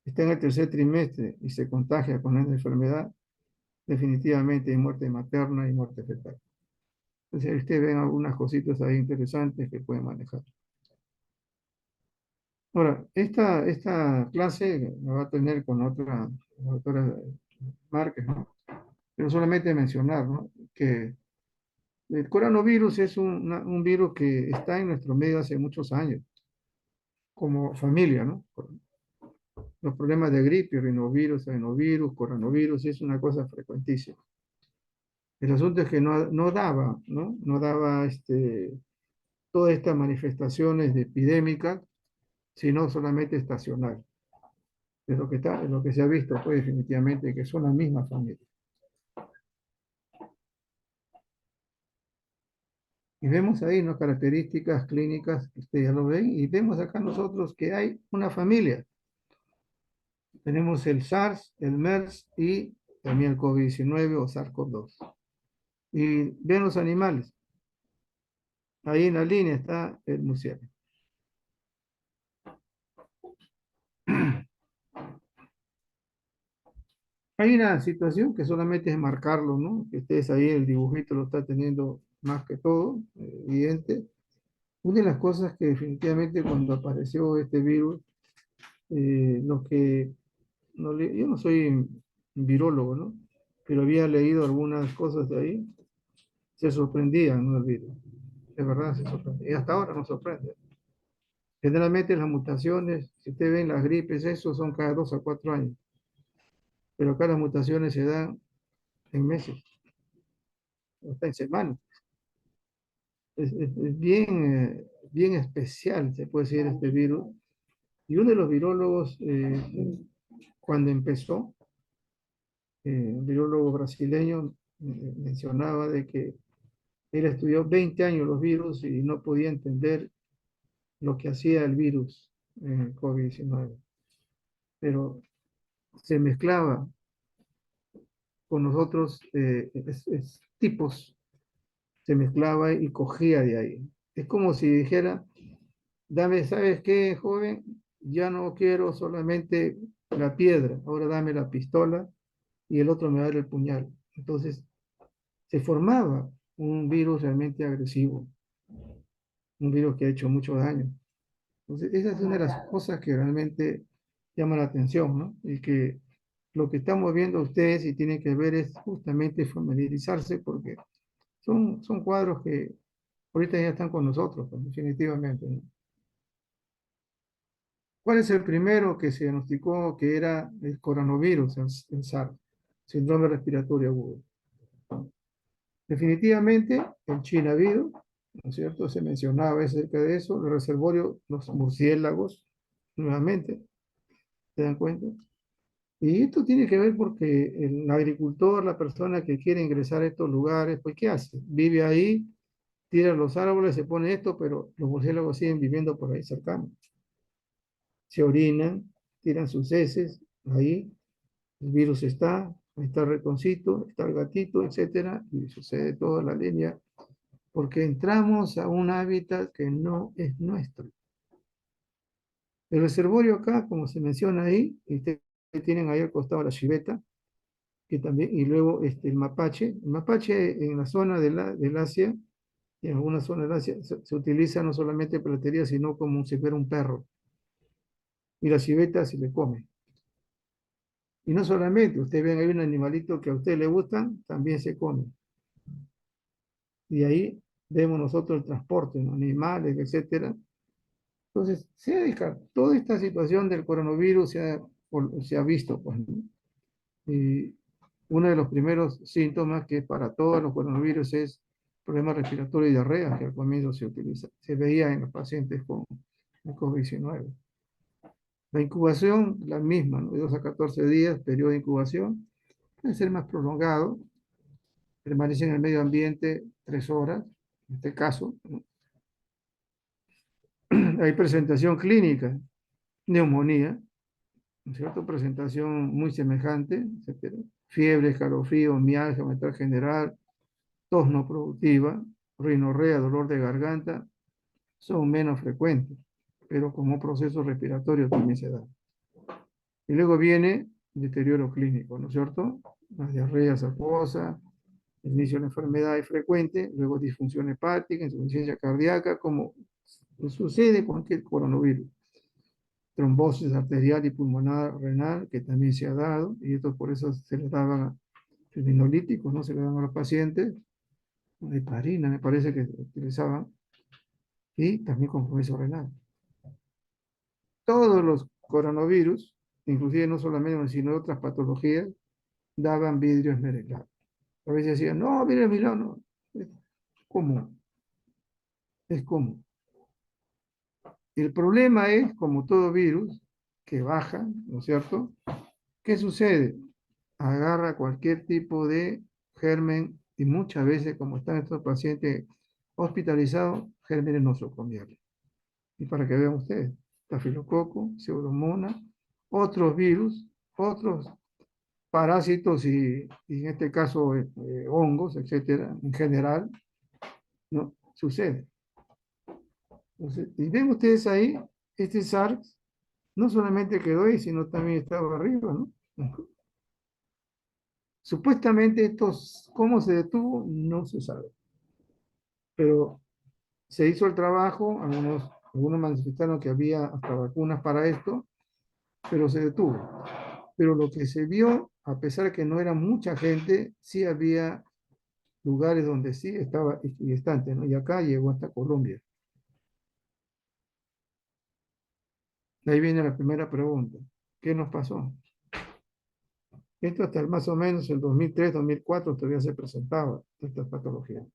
está en el tercer trimestre y se contagia con esta enfermedad, definitivamente hay muerte materna y muerte fetal. Entonces, ustedes ven algunas cositas ahí interesantes que pueden manejar. Ahora, esta clase la va a tener con otra, la doctora Márquez, ¿no? Pero solamente mencionar, ¿no? Que el coronavirus es un virus que está en nuestro medio hace muchos años, como familia, ¿no? Los problemas de gripe, rinovirus, adenovirus, coronavirus, es una cosa frecuentísima. El asunto es que no daba, ¿no? No daba todas estas manifestaciones de epidémicas, sino solamente estacional. Es lo que se ha visto, pues definitivamente que son la misma familia. Y vemos ahí, ¿no? Características clínicas, ustedes ya lo ven, y vemos acá nosotros que hay una familia. Tenemos el SARS, el MERS y también el COVID-19 o SARS-CoV-2. Y ven los animales. Ahí en la línea está el murciélago. Hay una situación que solamente es marcarlo, ¿no? Que ustedes ahí el dibujito lo está teniendo más que todo, evidente. Una de las cosas que definitivamente cuando apareció este virus, lo que yo no soy virólogo, ¿no? Pero había leído algunas cosas de ahí, se sorprendían, ¿no? El virus. De verdad se sorprende. Y hasta ahora nos sorprende. Generalmente las mutaciones, si ustedes ven las gripes, eso son cada 2 a 4 años. Pero acá las mutaciones se dan en meses, hasta en semanas. Es bien especial, se puede decir, este virus. Y uno de los virólogos, cuando empezó, un virólogo brasileño, mencionaba de que él estudió 20 años los virus y no podía entender lo que hacía el virus COVID-19. Pero se mezclaba con los otros tipos, se mezclaba y cogía de ahí. Es como si dijera, dame, ¿sabes qué, joven? Ya no quiero solamente la piedra, ahora dame la pistola y el otro me da el puñal. Entonces se formaba un virus realmente agresivo, un virus que ha hecho mucho daño. Entonces esa es una de las cosas que realmente llama la atención, ¿no? Y que lo que estamos viendo ustedes y tienen que ver es justamente familiarizarse porque son cuadros que ahorita ya están con nosotros, pues, definitivamente, ¿no? ¿Cuál es el primero que se diagnosticó que era el coronavirus, el SARS, síndrome respiratorio agudo? Definitivamente el chinavirus, ¿no es cierto? Se mencionaba acerca de eso, los reservorios, los murciélagos, nuevamente, ¿se dan cuenta? Y esto tiene que ver porque el agricultor, la persona que quiere ingresar a estos lugares, pues ¿qué hace? Vive ahí, tira los árboles, se pone esto, pero los murciélagos siguen viviendo por ahí cercanos. Se orinan, tiran sus heces, ahí el virus está, ahí está el ratoncito, está el gatito, etcétera, y sucede toda la línea porque entramos a un hábitat que no es nuestro. El reservorio acá, como se menciona ahí, y ustedes tienen ahí al costado la chiveta, que también, y luego el mapache. El mapache en la zona del Asia, y en algunas zonas del Asia, se utiliza no solamente para platería, sino como si fuera un perro. Y la civeta se le come. Y no solamente, ustedes ven ahí un animalito que a usted le gusta, también se come. Y ahí vemos nosotros el transporte, ¿no? Animales, etcétera. Entonces, toda esta situación del coronavirus se ha visto, pues, ¿no? Y uno de los primeros síntomas que para todos los coronavirus es problemas respiratorios y diarrea, que al comienzo se veía en los pacientes con el COVID-19. La incubación, la misma, ¿no? De 2 a 14 días, periodo de incubación, puede ser más prolongado, permanece en el medio ambiente 3 horas, en este caso, ¿no? Hay presentación clínica, neumonía, ¿no es cierto? Presentación muy semejante, etcétera. Fiebre, escalofrío, mialgia, malestar general, tos no productiva, rinorrea, dolor de garganta, son menos frecuentes, pero como proceso respiratorio también se da. Y luego viene el deterioro clínico, ¿no es cierto? Las diarreas acuosas, el inicio de la enfermedad es frecuente, luego disfunción hepática, insuficiencia cardíaca, como sucede con cualquier coronavirus. Trombosis arterial y pulmonar renal, que también se ha dado, y esto por eso se le daban fibrinolíticos, ¿no? Se le daban a los pacientes, heparina me parece que utilizaban, y también compromiso renal. Todos los coronavirus, inclusive no solamente, sino otras patologías, daban vidrio esmerilado. A veces decían, no, vidrio esmerilado no. Es común, es común. El problema es, como todo virus, que baja, ¿no es cierto? ¿Qué sucede? Agarra cualquier tipo de germen y muchas veces, como están estos pacientes hospitalizados, gérmenes nosocomiales. Y para que vean ustedes, estafilococo, pseudomonas, otros virus, otros parásitos y en este caso hongos, etcétera, en general, ¿no? Sucede. Entonces, y ven ustedes ahí, este SARS no solamente quedó ahí, sino también estaba arriba, ¿no? Supuestamente estos, ¿cómo se detuvo? No se sabe. Pero se hizo el trabajo, algunos manifestaron que había hasta vacunas para esto, pero se detuvo. Pero lo que se vio, a pesar de que no era mucha gente, sí había lugares donde sí estaba equidistante, ¿no? Y acá llegó hasta Colombia. Ahí viene la primera pregunta. ¿Qué nos pasó? Esto hasta más o menos el 2003, 2004 todavía se presentaba esta patología.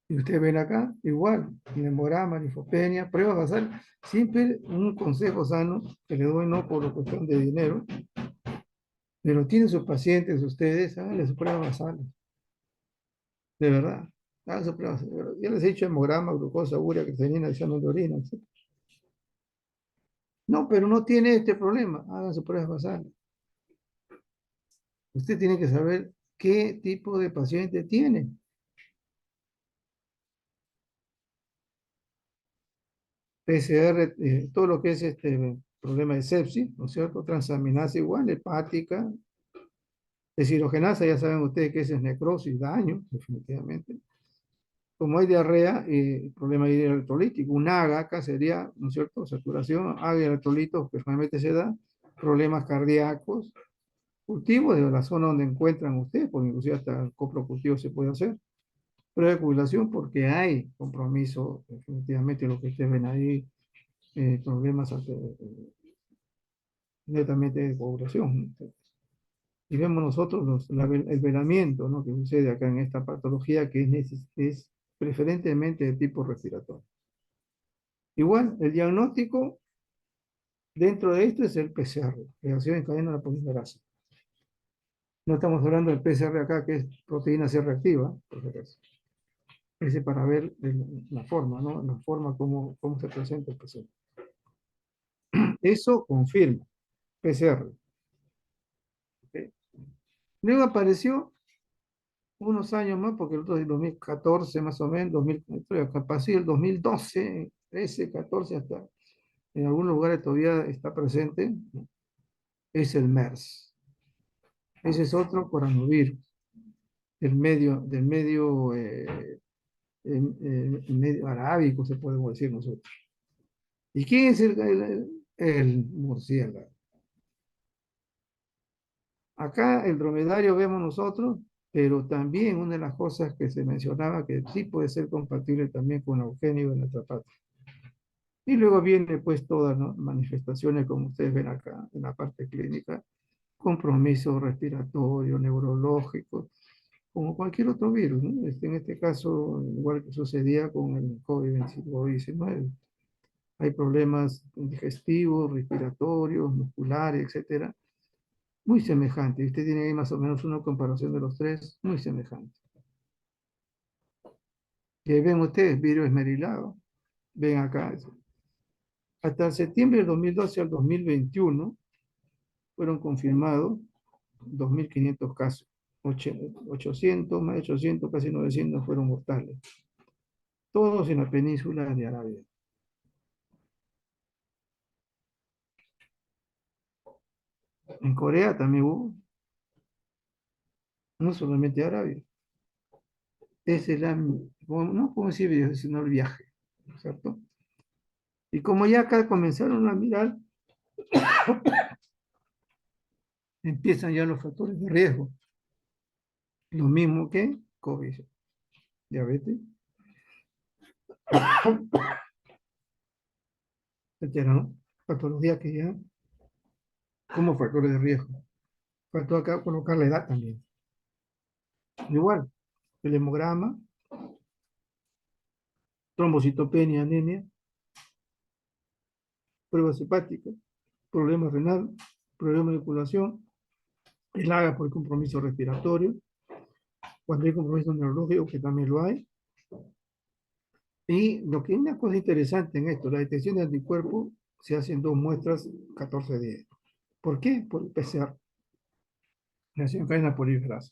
Y ustedes ven acá, igual, hemograma, linfopenia, pruebas basales. Siempre un consejo sano que le doy no por la cuestión de dinero, pero tienen sus pacientes, ustedes, háganle sus pruebas basales. De verdad. Hagan sus pruebas. Ya les he dicho hemograma, glucosa, urea, creatinina, examen de orina, etc. No, pero no tiene este problema. Hagan sus pruebas basales. Usted tiene que saber qué tipo de paciente tiene. PCR, todo lo que es este problema de sepsis, ¿no es cierto? Transaminasa igual, hepática, deshirogenasa, ya saben ustedes que ese es necrosis, daño, definitivamente. Como hay diarrea, problema hidroelectrolítico, un AGA acá sería, ¿no es cierto? Saturación, AGA y electrolitos, que realmente se da, problemas cardíacos, cultivos de la zona donde encuentran ustedes, porque inclusive hasta el coprocultivo se puede hacer. Prueba de coagulación porque hay compromiso, definitivamente, lo que ustedes ven ahí, problemas netamente de coagulación, ¿no? Y vemos nosotros el velamiento, ¿no? Que sucede acá en esta patología que es preferentemente de tipo respiratorio. Igual, el diagnóstico dentro de esto es el PCR, reacción en cadena de la polimerasa. No estamos hablando del PCR acá, que es proteína C reactiva, por si acaso. Ese para ver la forma, ¿no? La forma cómo se presenta el PCR. Eso confirma, PCR. ¿Ok? Luego apareció unos años más, porque el otro es 2014 más o menos, 2000, capaz sí, el 2012, 13, 14 hasta en algunos lugares todavía está presente, es el MERS. Ese es otro coronavirus del medio arábico, se puede decir nosotros. ¿Y quién es el murciélago? Acá el dromedario vemos nosotros, pero también una de las cosas que se mencionaba que sí puede ser compatible también con Eugenio en nuestra patria. Y luego viene pues todas, ¿no?, manifestaciones como ustedes ven acá en la parte clínica, compromiso respiratorio, neurológico, como cualquier otro virus, ¿no? En este caso, igual que sucedía con el COVID-19, hay problemas digestivos, respiratorios, musculares, etcétera, muy semejantes. Usted tiene ahí más o menos una comparación de los tres, muy semejante. Que ven ustedes, virus esmerilado, ven acá. Hasta septiembre del 2012 al 2021 fueron confirmados 2.500 casos. 800, más de 800, casi 900 fueron mortales. Todos en la península de Arabia. En Corea también hubo, no solamente Arabia. Es el, no puedo decir video, sino el viaje, ¿cierto? Y como ya acá comenzaron a mirar, empiezan ya los factores de riesgo. Lo mismo que COVID, diabetes, etcétera, ¿no? Patologías que ya como factores de riesgo. Faltó acá colocar la edad también. Igual, el hemograma, trombocitopenia, anemia, pruebas hepáticas, problemas renal, problemas de circulación, el AGA por el compromiso respiratorio, cuando hay compromiso neurológico, que también lo hay. Y lo que es una cosa interesante en esto, la detección de anticuerpos se hace en dos muestras 14 días. ¿Por qué? Por el PCR, reacción en cadena polimerasa.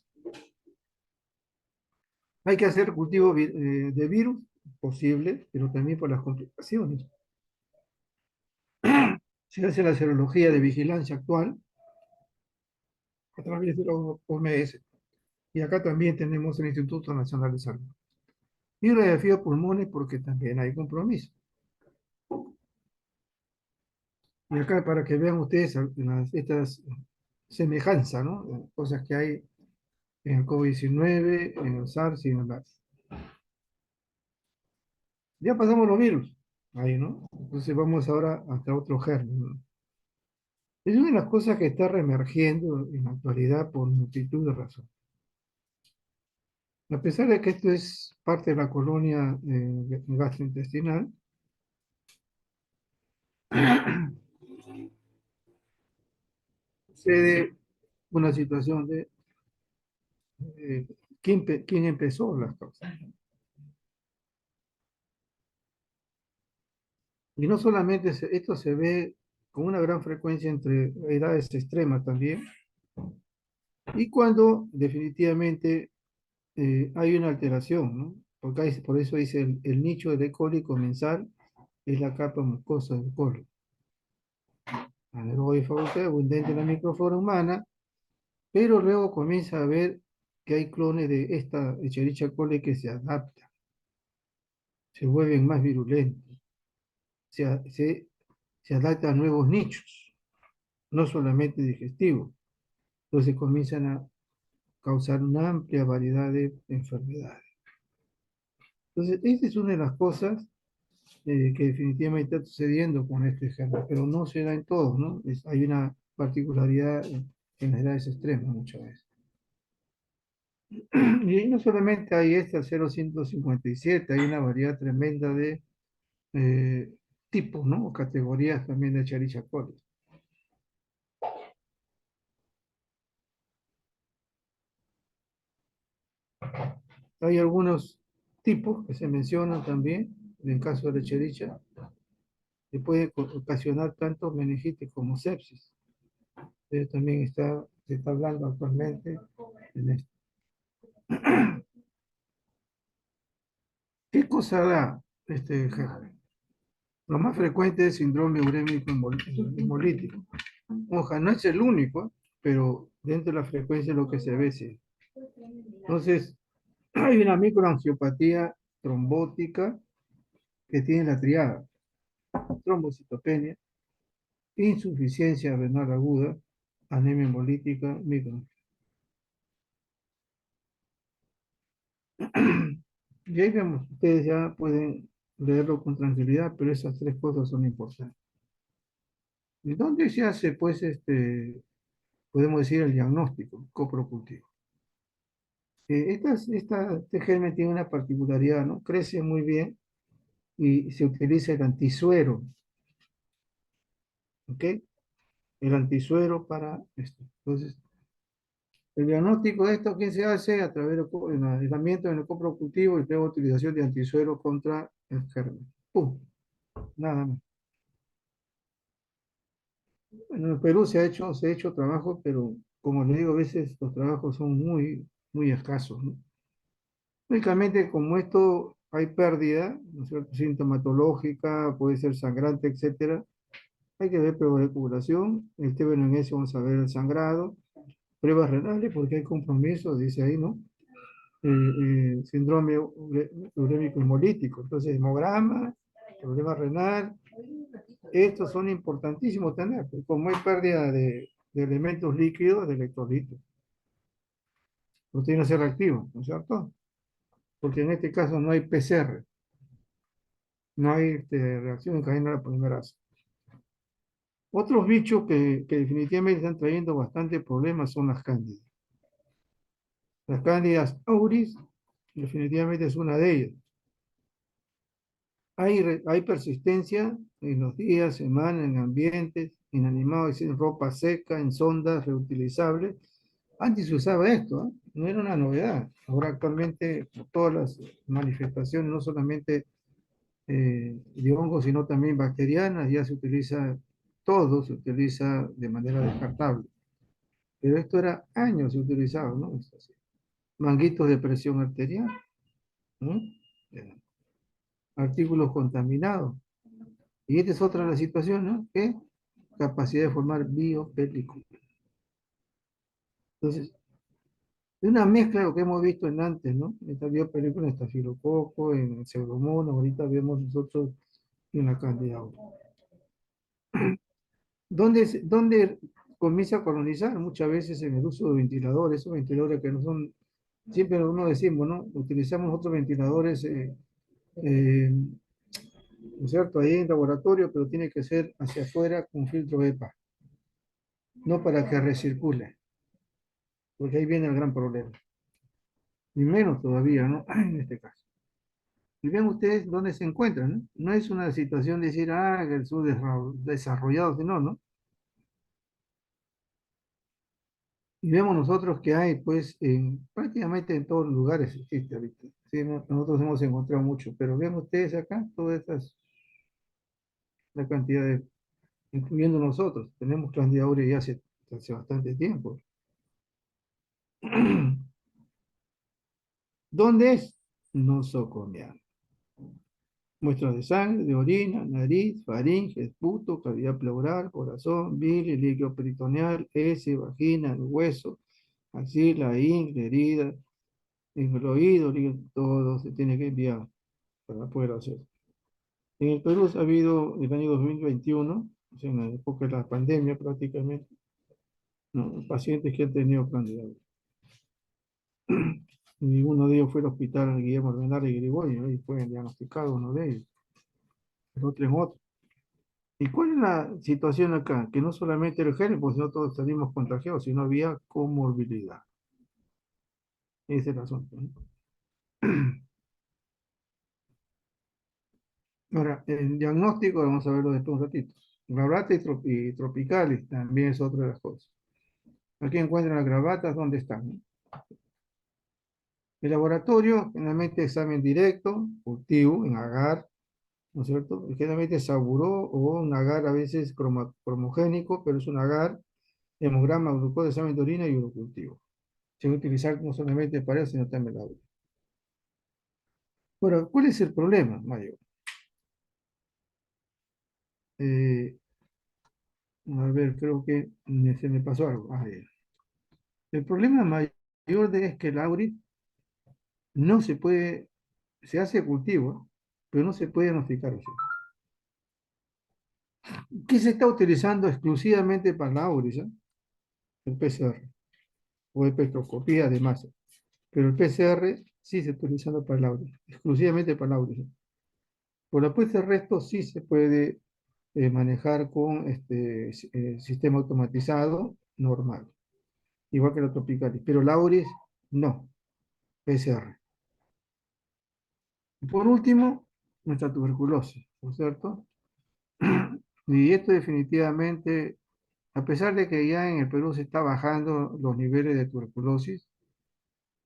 Hay que hacer cultivo de virus, posible, pero también por las complicaciones. Se hace la serología de vigilancia actual a través de los OMS. Y acá también tenemos el Instituto Nacional de Salud. Y radiografía de pulmones porque también hay compromiso. Y acá para que vean ustedes estas semejanzas, ¿no? Cosas que hay en el COVID-19, en el SARS y en el MERS. Ya pasamos los virus, ahí, ¿no? Entonces vamos ahora hasta otro germen, ¿no? Es una de las cosas que está reemergiendo en la actualidad por multitud de razones. A pesar de que esto es parte de la colonia gastrointestinal, sucede una situación de quién empezó las cosas. Y no solamente esto se ve con una gran frecuencia entre edades extremas también, y cuando definitivamente hay una alteración, ¿no? Porque por eso dice el nicho del E. coli comensal es la capa mucosa del colon. Anaerobia facultad abundante en la microflora humana, pero luego comienza a ver que hay clones de esta Escherichia coli que se adaptan, se vuelven más virulentos, se, se, se adaptan a nuevos nichos, no solamente digestivos. Entonces comienzan a causar una amplia variedad de enfermedades. Entonces, esta es una de las cosas que definitivamente está sucediendo con este ejemplo, pero no se da en todos, ¿no? Hay una particularidad en las edades extremas muchas veces. Y no solamente hay este 0,157, hay una variedad tremenda de eh, tipos, ¿no? O categorías también de Escherichia coli. Hay algunos tipos que se mencionan también, en el caso de la Escherichia, que puede ocasionar tanto meningitis como sepsis. También se está hablando actualmente en esto. ¿Qué cosa da este germen? Lo más frecuente es síndrome urémico hemolítico. Oja, no es el único, ¿eh? Pero dentro de la frecuencia es lo que se ve, sí. Entonces, hay una microangiopatía trombótica que tiene la triada: trombocitopenia, insuficiencia renal aguda, anemia hemolítica, micro. Y ahí vemos, ustedes ya pueden leerlo con tranquilidad, pero esas tres cosas son importantes. ¿Y dónde se hace, pues, podemos decir, el diagnóstico coprocultivo? Este germen tiene una particularidad, ¿no? Crece muy bien y se utiliza el antisuero, ¿ok? El antisuero para esto. Entonces, el diagnóstico de esto, ¿quién se hace? A través del aislamiento en el coprocultivo y luego utilización de antisuero contra el germen. ¡Pum! Nada más. Bueno, en el Perú se ha hecho trabajo, pero como le digo, a veces los trabajos son muy, muy escasos, ¿no? Únicamente como esto hay pérdida, ¿no es cierto?, sintomatológica, puede ser sangrante, etcétera, hay que ver pruebas de coagulación, el TBNS vamos a ver el sangrado, pruebas renales porque hay compromiso, dice ahí, ¿no? Síndrome urémico hemolítico, entonces hemograma, problema renal, estos son importantísimos tener, porque como hay pérdida de elementos líquidos, de electrolitos, proteína C reactiva, ¿no es cierto? Porque en este caso no hay PCR, no hay reacción en cadena de la polimerasa. Otros bichos que definitivamente están trayendo bastante problemas son las cándidas. Las cándidas auris definitivamente es una de ellas. Hay persistencia en los días, semanas, en ambientes inanimados, en ropa seca, en sondas reutilizables. Antes se usaba esto, ¿eh? No era una novedad. Ahora actualmente todas las manifestaciones, no solamente de hongos, sino también bacterianas, ya se utiliza, todo se utiliza de manera descartable. Pero esto era años se utilizaba, ¿no? Es así. Manguitos de presión arterial, ¿no? Artículos contaminados. Y esta es otra de las situaciones, ¿no? ¿Qué? Capacidad de formar biopelícula. Entonces, es una mezcla de lo que hemos visto en antes, ¿no? Esta biopelícula en estafilococo, en pseudomonas, ahorita vemos nosotros en la candida auris. ¿Dónde comienza a colonizar? Muchas veces en el uso de ventiladores, esos ventiladores que no son, siempre uno decimos, ¿no? Utilizamos otros ventiladores, eh, ¿no es cierto? Ahí en laboratorio, pero tiene que ser hacia afuera con filtro EPA, no para que recircule, porque ahí viene el gran problema. Ni menos todavía, ¿no? En este caso. Y vean ustedes dónde se encuentran, ¿no? No es una situación de decir, ah, el subdesarrollado, sino, ¿no? Y vemos nosotros que hay, pues, prácticamente en todos los lugares existe ahorita. Sí, nosotros hemos encontrado mucho, pero vean ustedes acá, todas estas, la cantidad de, incluyendo nosotros, tenemos Candida aurea ya hace bastante tiempo. ¿Dónde es? Nosocomial. Muestras de sangre, de orina, nariz, faringe, esputo, cavidad pleural, corazón, bilis, líquido peritoneal, heces, vagina, el hueso, axila, ingle, herida, en el oído, todo se tiene que enviar para poder hacer. En el Perú ha habido el año 2021, o sea, en la época de la pandemia prácticamente, ¿no?, pacientes que han tenido candidatos. Ninguno de ellos fue al hospital Guillermo Alvenar y Grigorio, y fue diagnosticado uno de ellos, el otro en otro. ¿Y cuál es la situación acá? Que no solamente el género, pues no todos salimos contagiados, sino había comorbilidad. Ese es el asunto, ¿no? Ahora, el diagnóstico, vamos a verlo después un ratito. Gravata y tropicalis también es otra de las cosas. Aquí encuentran las gravatas, ¿dónde están? ¿No? El laboratorio, generalmente examen directo, cultivo, en agar, ¿no es cierto? Y generalmente saburó o un agar a veces cromogénico, pero es un agar, hemograma, glucosa, examen de orina y urocultivo. Se va a utilizar no solamente para eso, sino también la auris. Bueno, ¿cuál es el problema, Mario? Eh, a ver, creo que se me pasó algo. Ah, ya. El problema mayor es que el auris no se puede, se hace cultivo, pero no se puede diagnosticar. O sea, ¿qué se está utilizando exclusivamente para la auris? El PCR o espectroscopía de masa. Pero el PCR sí se está utilizando para el auris, exclusivamente para el auris. Por la puesta de resto sí se puede manejar con sistema automatizado normal, igual que la tropicalis, pero la auris no, PCR. Y por último, nuestra tuberculosis, ¿no es cierto? Y esto definitivamente, a pesar de que ya en el Perú se está bajando los niveles de tuberculosis,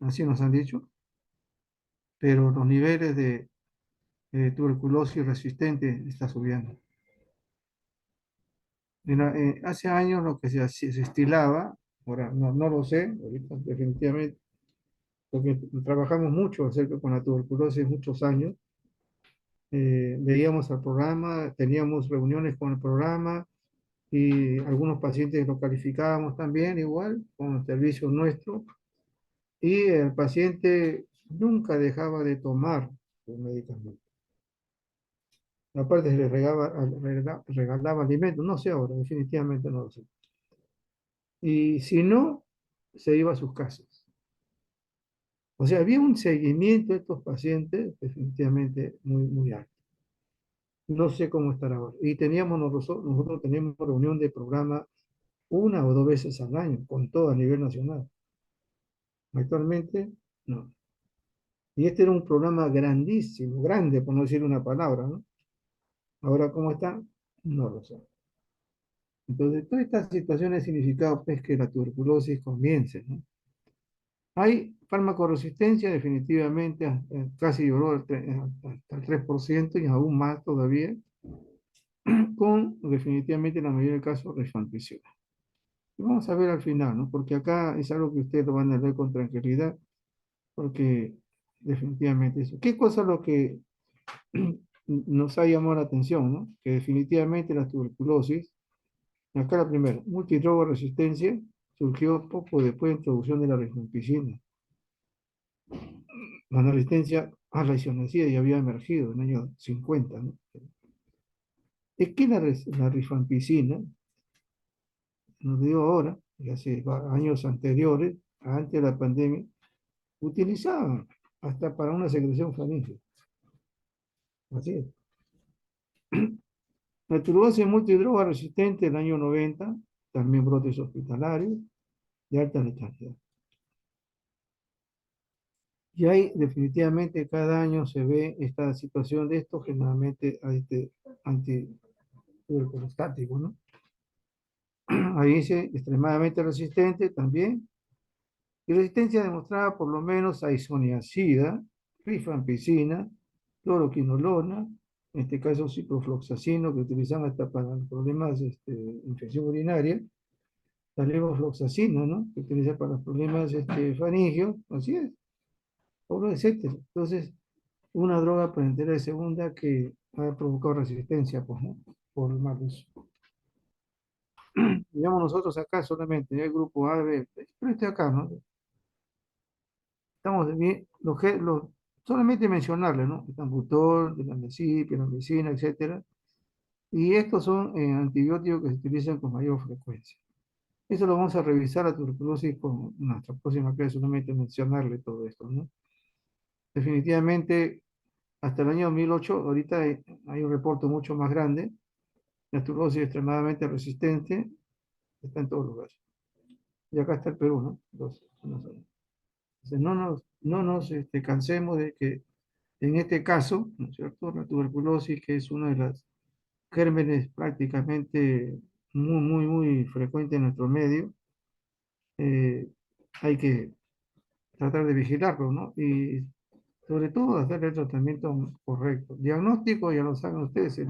así nos han dicho, pero los niveles de tuberculosis resistente está subiendo. Hace años lo que se estilaba, ahora no lo sé, ahorita definitivamente, porque trabajamos mucho acerca con la tuberculosis muchos años, veíamos al programa, teníamos reuniones con el programa y algunos pacientes lo calificábamos también igual con el servicio nuestro y el paciente nunca dejaba de tomar los medicamentos. Aparte se le regalaba alimentos, no sé ahora, definitivamente no lo sé. Y si no, se iba a sus casas. O sea, había un seguimiento de estos pacientes definitivamente muy alto. No sé cómo estará ahora. Y nosotros teníamos reunión de programa una o dos veces al año, con todo a nivel nacional. Actualmente, no. Y este era un programa grandísimo, grande, por no decir una palabra, ¿no? Ahora, ¿cómo está? No lo sé. Entonces, toda esta situación ha significado pues, que la tuberculosis comience, ¿no? Hay farmacoresistencia, definitivamente, casi llegó hasta el 3% y aún más todavía, con definitivamente en la mayoría de casos rifampicina. Y vamos a ver al final, ¿no? Porque acá es algo que ustedes lo van a leer con tranquilidad, porque definitivamente eso. ¿Qué cosa es lo que nos ha llamado la atención, ¿no? Que definitivamente la tuberculosis, acá la primera, multidroga resistencia, surgió poco después de la introducción de la rifampicina. La resistencia a la isoniazida ya había emergido en el año 50, ¿no? Es que la rifampicina, nos digo ahora, y hace años anteriores, antes de la pandemia, utilizaban hasta para una secreción faríngea. Así es. La tuberculosis multidroga resistente en el año 90, también brotes hospitalarios de alta letalidad. Y ahí definitivamente cada año se ve esta situación de esto, generalmente antituberculostático, ¿no? Ahí dice extremadamente resistente también, y resistencia demostrada por lo menos a isoniazida, rifampicina, cloroquinolona, en este caso ciprofloxacino, que utilizan hasta para problemas de infección urinaria, la levofloxacina, ¿no? Que utiliza para los problemas faringios, así es, etcétera. Entonces, una droga parentera de segunda que ha provocado resistencia, pues, ¿no? Por el mal uso. Digamos nosotros acá solamente, el grupo A, B, pero este acá, ¿no? Estamos bien, solamente mencionarle, ¿no? Etambutol, la medicina, etcétera. Y estos son antibióticos que se utilizan con mayor frecuencia. Eso lo vamos a revisar a tuberculosis con nuestra próxima clase, solamente mencionarle todo esto, ¿no? Definitivamente, hasta el año 2008, ahorita hay un reporte mucho más grande, la tuberculosis extremadamente resistente, está en todos lugares. Y acá está el Perú, ¿no? Entonces, no nos cansemos de que en este caso, ¿no es cierto? La tuberculosis, que es una de las gérmenes prácticamente muy frecuente en nuestro medio, eh, hay que tratar de vigilarlo, ¿no? Y sobre todo hacer el tratamiento correcto. Diagnóstico, ya lo saben ustedes,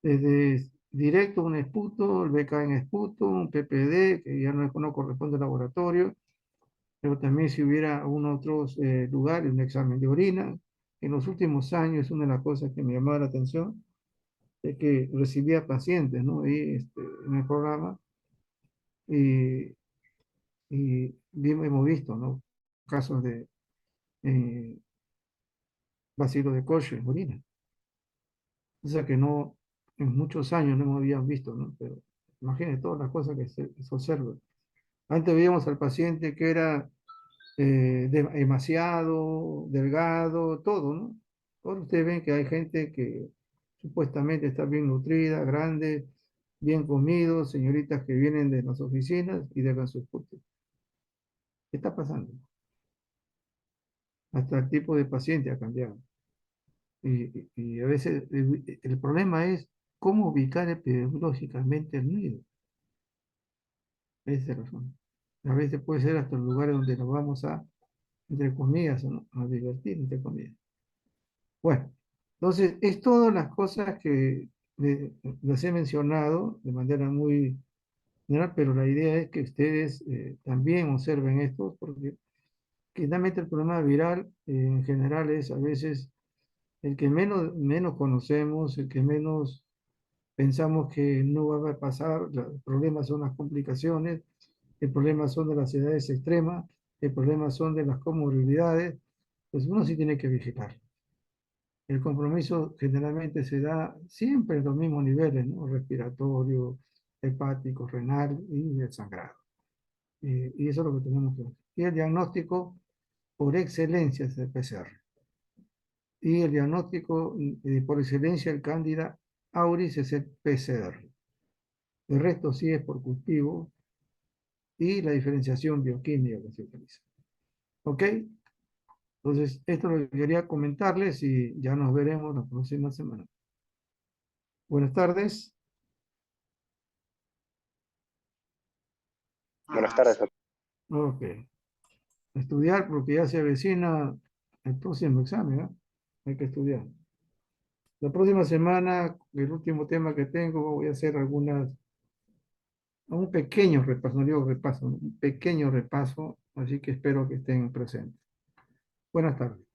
desde directo un esputo, el BK en esputo, un PPD, que ya no corresponde al laboratorio, pero también si hubiera algún otros lugares, un examen de orina. En los últimos años, una de las cosas que me llamaba la atención es que recibía pacientes, ¿no? Y en el programa y, hemos visto, ¿no? Casos de eh, bacilo de Koch en orina. O sea que no, en muchos años no hemos habían visto, ¿no? Pero imagínense todas las cosas que se observan. Antes veíamos al paciente que era demasiado delgado, todo, ¿no? Ahora ustedes ven que hay gente que supuestamente está bien nutrida, grande, bien comido, señoritas que vienen de las oficinas y dejan sus cursos. ¿Qué está pasando? Hasta el tipo de paciente ha cambiado. Y a veces el problema es cómo ubicar epidemiológicamente el nido. Esa es la razón. A veces puede ser hasta el lugar donde nos vamos a, entre comillas, ¿no? A divertir, entre comillas. Bueno, entonces es todas las cosas que les he mencionado de manera muy general, pero la idea es que ustedes también observen esto, porque finalmente el problema viral en general es a veces el que menos conocemos, el que menos pensamos que no va a pasar, el problema son las complicaciones, el problema son de las edades extremas, el problema son de las comorbilidades, pues uno sí tiene que vigilar. El compromiso generalmente se da siempre en los mismos niveles, ¿no? Respiratorio, hepático, renal y el sangrado. Y eso es lo que tenemos que hacer. Y el diagnóstico por excelencia es el PCR. Y el diagnóstico por excelencia, el Candida auris, es el PCR. El resto sí es por cultivo y la diferenciación bioquímica que se utiliza. ¿Ok? Entonces, esto es lo que quería comentarles y ya nos veremos la próxima semana. Buenas tardes. Buenas tardes. Ok. Estudiar porque ya se avecina el próximo examen, ¿no? Hay que estudiar. La próxima semana, el último tema que tengo, voy a hacer un pequeño repaso, no digo repaso, un pequeño repaso, así que espero que estén presentes. Buenas tardes.